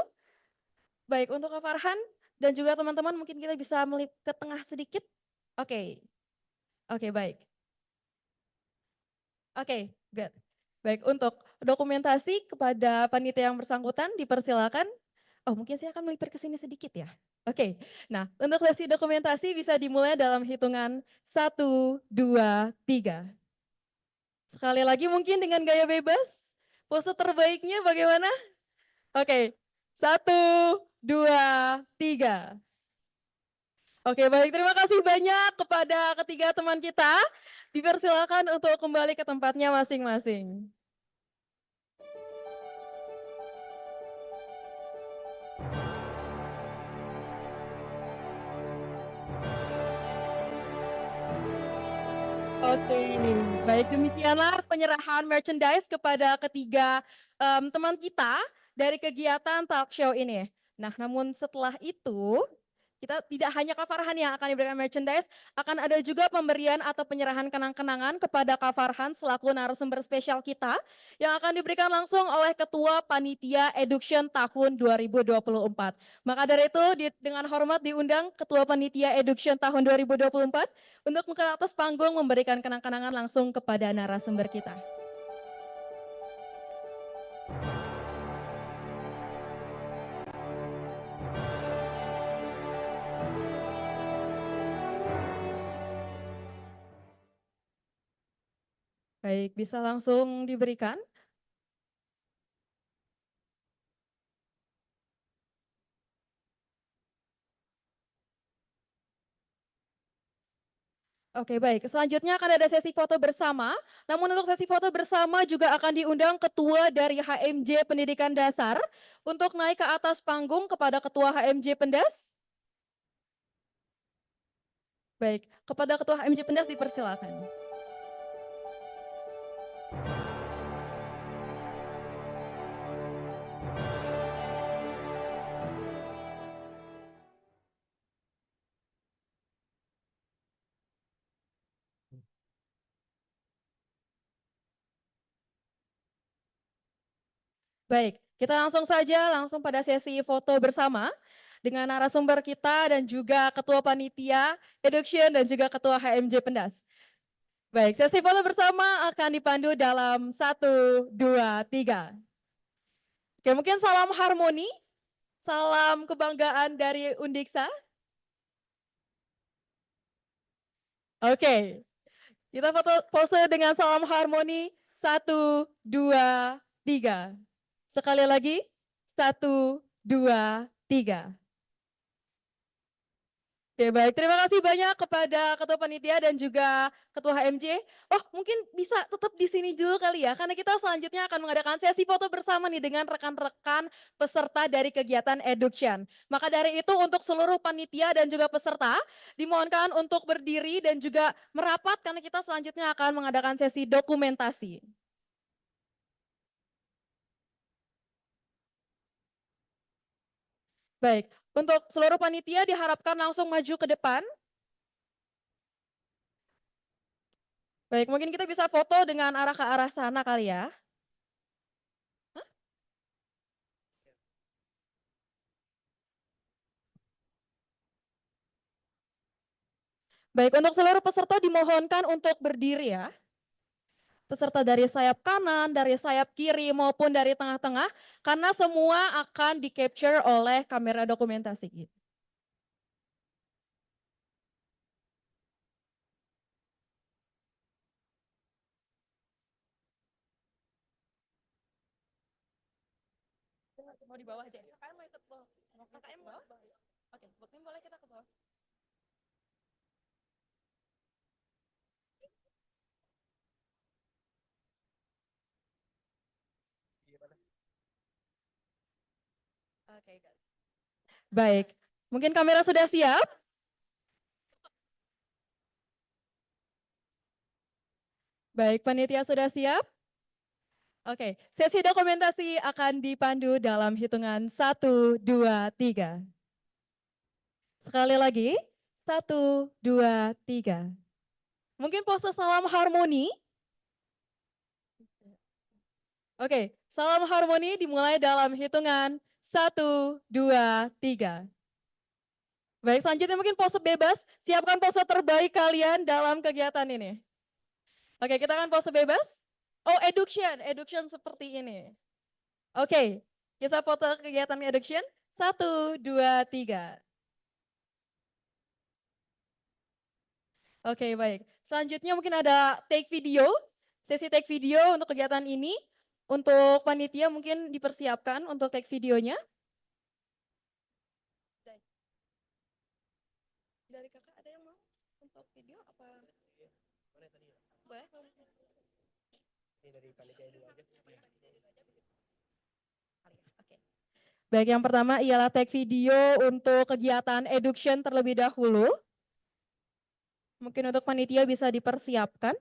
Baik, untuk Kak Farhan dan juga teman-teman mungkin kita bisa melip ke tengah sedikit. Oke, oke baik. Oke, good. Baik, untuk dokumentasi kepada panitia yang bersangkutan dipersilakan. Oh, mungkin saya akan melipir ke sini sedikit ya. Oke, nah untuk sesi dokumentasi bisa dimulai dalam hitungan 1, 2, 3. Sekali lagi mungkin dengan gaya bebas. Pose terbaiknya bagaimana? Oke, 1, 2, 3. Oke, baik. Terima kasih banyak kepada ketiga teman kita. Dipersilakan untuk kembali ke tempatnya masing-masing. Oke, baik demikianlah penyerahan merchandise kepada ketiga teman kita dari kegiatan talk show ini. Nah, namun setelah itu kita tidak hanya Kak Farhan yang akan diberikan merchandise, akan ada juga pemberian atau penyerahan kenang-kenangan kepada Kak Farhan selaku narasumber spesial kita yang akan diberikan langsung oleh Ketua Panitia Eduction tahun 2024. Maka dari itu dengan hormat diundang Ketua Panitia Eduction tahun 2024 untuk ke atas panggung memberikan kenang-kenangan langsung kepada narasumber kita. Baik, bisa langsung diberikan. Oke, baik. Selanjutnya akan ada sesi foto bersama. Namun untuk sesi foto bersama juga akan diundang Ketua dari HMJ Pendidikan Dasar untuk naik ke atas panggung kepada Ketua HMJ Pendas. Baik, kepada Ketua HMJ Pendas dipersilakan. Baik, kita langsung pada sesi foto bersama dengan narasumber kita dan juga Ketua Panitia Eduction dan juga Ketua HMJ Pendas. Baik, sesi foto bersama akan dipandu dalam 1, 2, 3. Oke, mungkin salam harmoni, salam kebanggaan dari Undiksa. Oke, kita foto pose dengan salam harmoni 1, 2, 3. Sekali lagi 1, 2, 3. Oke, baik. Terima kasih banyak kepada Ketua Panitia dan juga Ketua HMJ. Oh, mungkin bisa tetap di sini dulu kali ya, karena kita selanjutnya akan mengadakan sesi foto bersama nih dengan rekan-rekan peserta dari kegiatan Eduction. Maka dari itu untuk seluruh panitia dan juga peserta, dimohonkan untuk berdiri dan juga merapat karena kita selanjutnya akan mengadakan sesi dokumentasi. Baik, untuk seluruh panitia diharapkan langsung maju ke depan. Baik, mungkin kita bisa foto dengan arah ke arah sana kali ya. Baik, untuk seluruh peserta dimohonkan untuk berdiri ya. Peserta dari sayap kanan, dari sayap kiri maupun dari tengah-tengah, karena semua akan di-capture oleh kamera dokumentasi. Mau di bawah aja. KKM mau ikut bawah. KKM bawah? Oke, mungkin boleh kita ke bawah. Oke, baik. Mungkin kamera sudah siap? Baik, panitia sudah siap? Oke, sesi dokumentasi akan dipandu dalam hitungan 1, 2, 3. Sekali lagi, 1, 2, 3. Mungkin pose salam harmoni. Oke, salam harmoni dimulai dalam hitungan 1, 2, 3. Baik, selanjutnya mungkin pose bebas. Siapkan pose terbaik kalian dalam kegiatan ini. Oke, kita akan pose bebas. Oh, eduction seperti ini. Oke, kita foto kegiatan eduction. 1, 2, 3. Oke, baik. Selanjutnya mungkin ada take video. Sesi take video untuk kegiatan ini. Untuk panitia mungkin dipersiapkan untuk take videonya. Dari kakak ada yang mau untuk video apa? Boleh? Ini dari panitia dulu aja. Oke. Baik, yang pertama ialah take video untuk kegiatan eduction terlebih dahulu. Mungkin untuk panitia bisa dipersiapkan.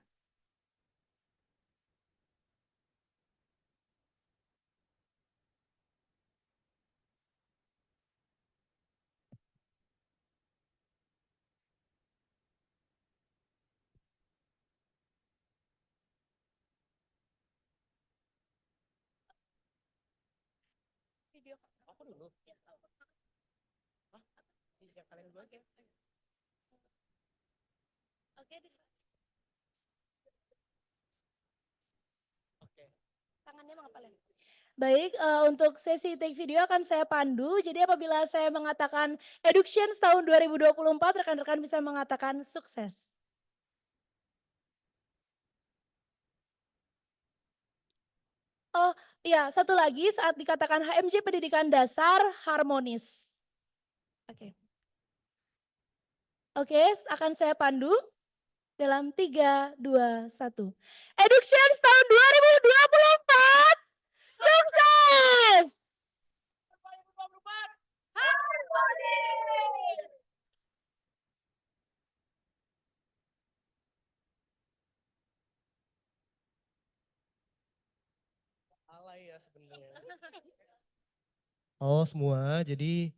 Video Aku dulu. Hah? Iya, kalian dulu aja. Oke, Oke. tangannya mengapalin. Baik, untuk sesi take video akan saya pandu. Jadi apabila saya mengatakan Eduction tahun 2024, rekan-rekan bisa mengatakan sukses. Oh, iya, satu lagi saat dikatakan HMJ Pendidikan Dasar harmonis. Oke. Oke, akan saya pandu dalam 3, 2, 1. Eduction tahun 2024. Sukses! Harmonis! Alay ya sebenarnya. Oh semua, jadi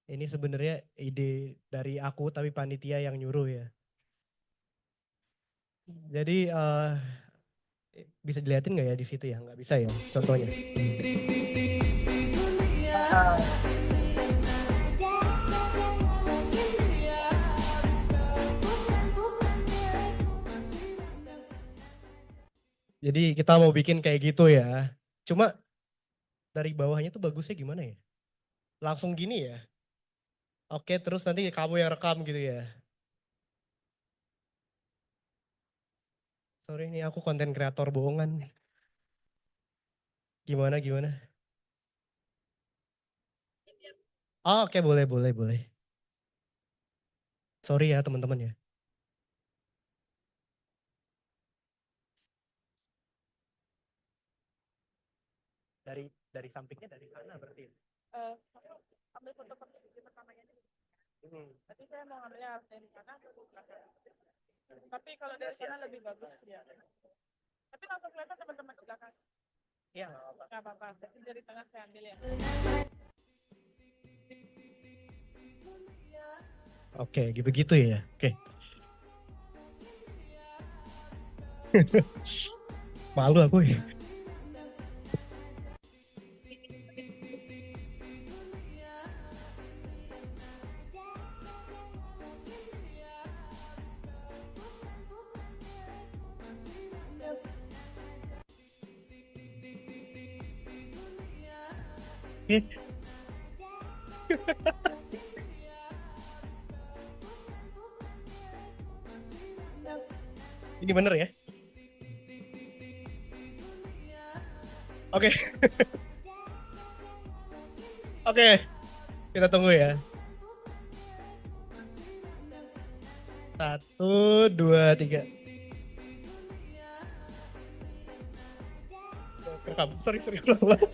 ini sebenarnya ide dari aku tapi panitia yang nyuruh ya. Jadi bisa dilihatin nggak ya di situ ya? Nggak bisa ya contohnya. Jadi kita mau bikin kayak gitu ya. Cuma dari bawahnya tuh bagusnya gimana ya? Langsung gini ya? Oke, terus nanti kamu yang rekam gitu ya? Sorry nih aku konten kreator bohongan. Gimana? Oh, oke boleh. Sorry ya teman-teman ya. Dari sampingnya dari sana berarti. Ambil foto pertamanya. Hmm. Saya mau ngambilnya dari sana. Tapi kalau dari sana lebih bagus. Ya. Tapi langsung kelihatan teman-teman di belakang. Iya nggak apa-apa. Nggak apa-apa, dari tengah saya ambil ya. Oke, begitu ya. Oke. Malu aku ya. Ini bener ya? Oke. Oke. Kita tunggu ya. 1, 2, 3. Rekam. Sorry. Ulang.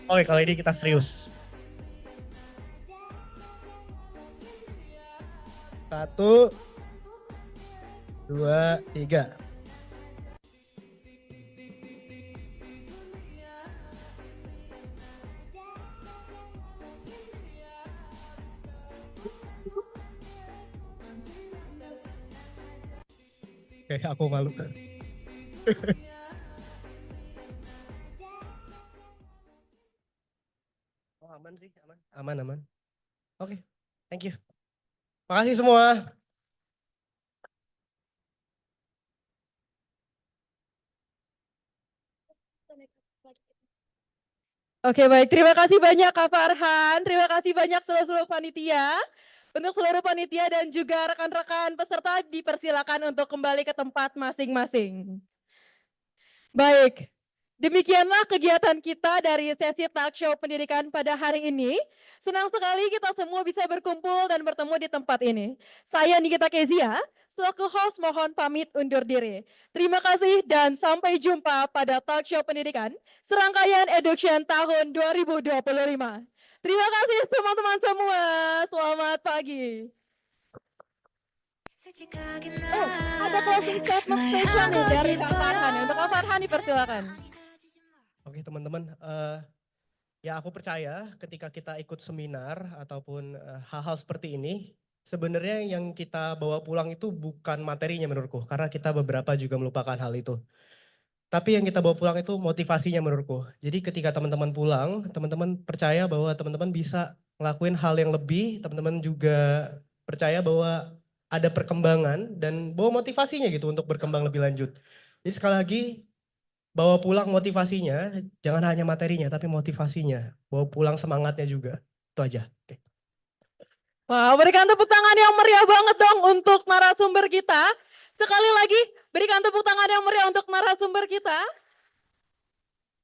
Oke, kali ini kita serius. 1, 2, 3. Oke, aku malu. Oh, aman sih, aman. Aman, aman. Oke, thank you. Makasih semua. Oke baik, terima kasih banyak Kak Farhan, terima kasih banyak seluruh panitia. Untuk seluruh panitia dan juga rekan-rekan peserta dipersilakan untuk kembali ke tempat masing-masing. Baik, demikianlah kegiatan kita dari sesi talk show pendidikan pada hari ini. Senang sekali kita semua bisa berkumpul dan bertemu di tempat ini. Saya Nikita Kezia, selaku host mohon pamit undur diri. Terima kasih dan sampai jumpa pada talk show pendidikan serangkaian Education tahun 2025. Terima kasih teman-teman semua. Selamat pagi. Ada closing statement spesial nih dari Kak Farhan. Untuk Kak Farhan dipersilakan. Oke teman-teman, ya aku percaya ketika kita ikut seminar ataupun hal-hal seperti ini, sebenarnya yang kita bawa pulang itu bukan materinya menurutku, karena kita beberapa juga melupakan hal itu. Tapi yang kita bawa pulang itu motivasinya menurutku. Jadi ketika teman-teman pulang, teman-teman percaya bahwa teman-teman bisa ngelakuin hal yang lebih, teman-teman juga percaya bahwa ada perkembangan dan bawa motivasinya gitu untuk berkembang lebih lanjut. Jadi sekali lagi, bawa pulang motivasinya, jangan hanya materinya tapi motivasinya. Bawa pulang semangatnya juga. Itu aja. Oke. Wah, berikan tepuk tangan yang meriah banget dong untuk narasumber kita. Sekali lagi, berikan tepuk tangan yang meriah untuk narasumber kita.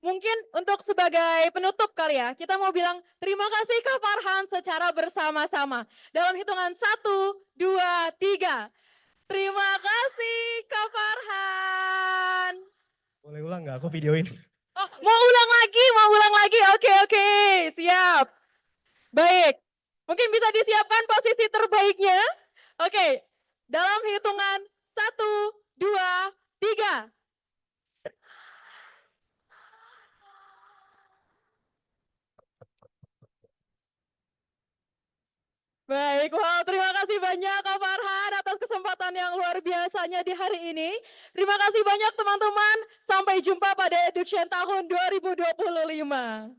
Mungkin untuk sebagai penutup kali ya, kita mau bilang terima kasih Kak Farhan secara bersama-sama. Dalam hitungan 1, 2, 3. Terima kasih Kak Farhan. Boleh ulang nggak? Aku videoin. Oh, mau ulang lagi, mau ulang lagi. Oke, siap. Baik, mungkin bisa disiapkan posisi terbaiknya. Oke, dalam hitungan 1, 2, 3. Baik, wow, terima kasih banyak Kak Farhan atas kesempatan yang luar biasanya di hari ini. Terima kasih banyak teman-teman. Sampai jumpa pada Education tahun 2025.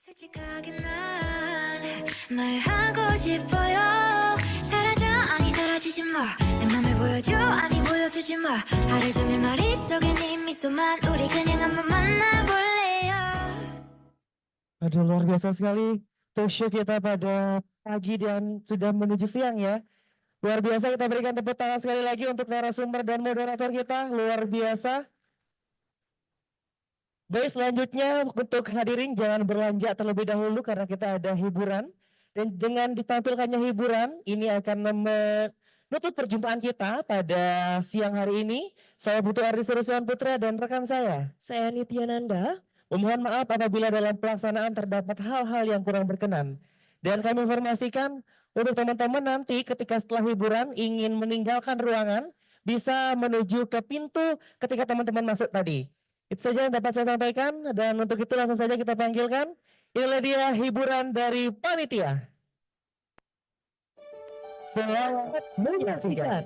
솔직하게 난 말하고 싶어요 사라져 아니 사라지지 마내 맘을 보여줘 아니 보여주지 마 하루 종일 머릿속에 네 미소만 우리 그냥 한번 만나볼래요 Aduh luar biasa sekali talk show kita pada pagi dan sudah menuju siang ya. Luar biasa, kita berikan tepuk tangan sekali lagi untuk narasumber dan moderator kita, luar biasa. Baik, selanjutnya untuk hadirin jangan berlanjut terlebih dahulu karena kita ada hiburan. Dan dengan ditampilkannya hiburan, ini akan menutup perjumpaan kita pada siang hari ini. Saya Putu Ardi Surusuan Putra dan rekan saya. Saya Nitya Nanda. Mohon maaf apabila dalam pelaksanaan terdapat hal-hal yang kurang berkenan. Dan kami informasikan untuk teman-teman nanti ketika setelah hiburan ingin meninggalkan ruangan, bisa menuju ke pintu ketika teman-teman masuk tadi. Itu saja yang dapat saya sampaikan dan untuk itu langsung saja kita panggilkan. Inilah dia hiburan dari panitia. Selamat menyaksikan.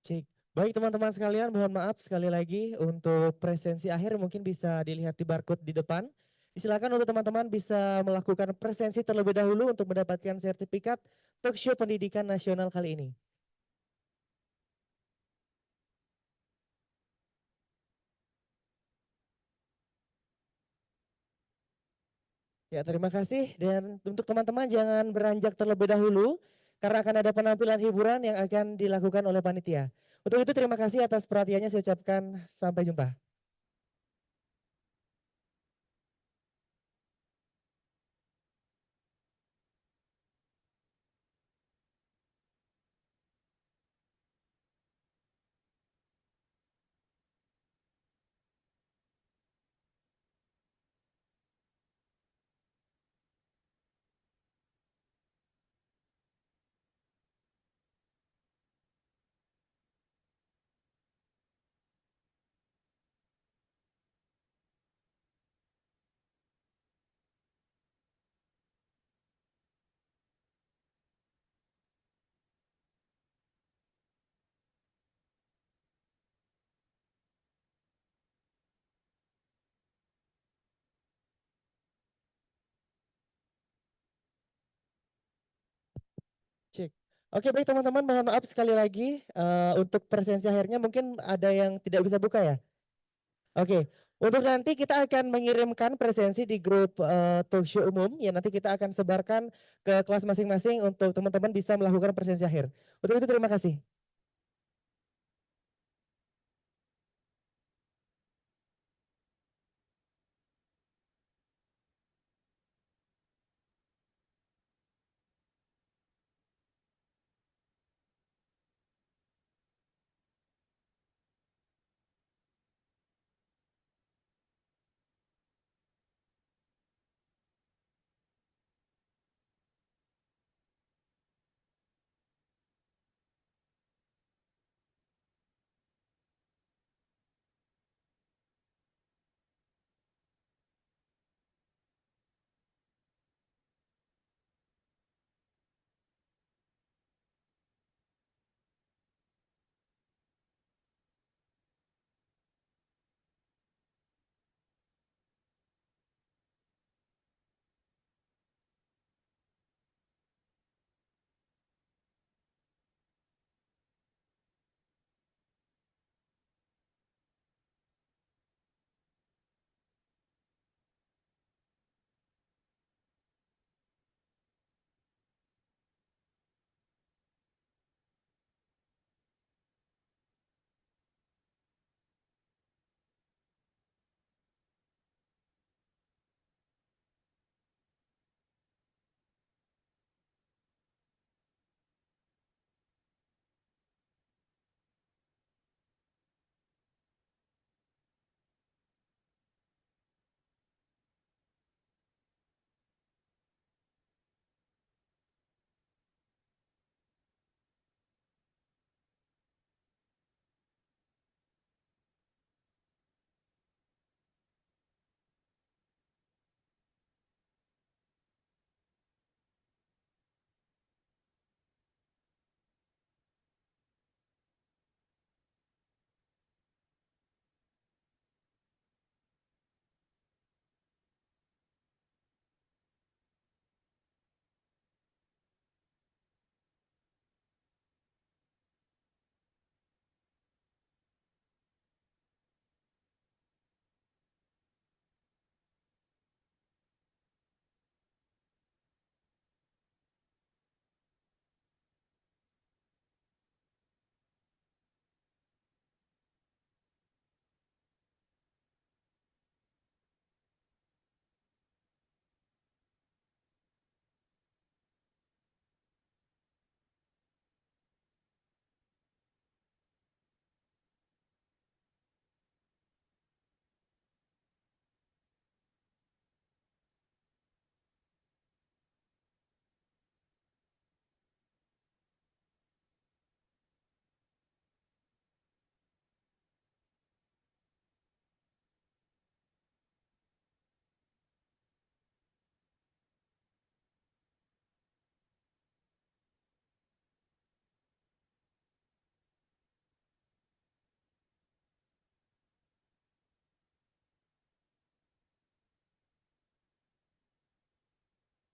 Cek. Baik teman-teman sekalian, mohon maaf sekali lagi untuk presensi akhir mungkin bisa dilihat di barcode di depan. Silakan untuk teman-teman bisa melakukan presensi terlebih dahulu untuk mendapatkan sertifikat Talkshow Pendidikan Nasional kali ini. Ya, terima kasih. Dan untuk teman-teman jangan beranjak terlebih dahulu karena akan ada penampilan hiburan yang akan dilakukan oleh panitia. Untuk itu terima kasih atas perhatiannya, saya ucapkan sampai jumpa. Cek. Oke baik teman-teman, mohon maaf sekali lagi untuk presensi akhirnya mungkin ada yang tidak bisa buka ya. Oke, untuk nanti kita akan mengirimkan presensi di grup talkshow umum ya, nanti kita akan sebarkan ke kelas masing-masing untuk teman-teman bisa melakukan presensi akhir. Untuk itu terima kasih.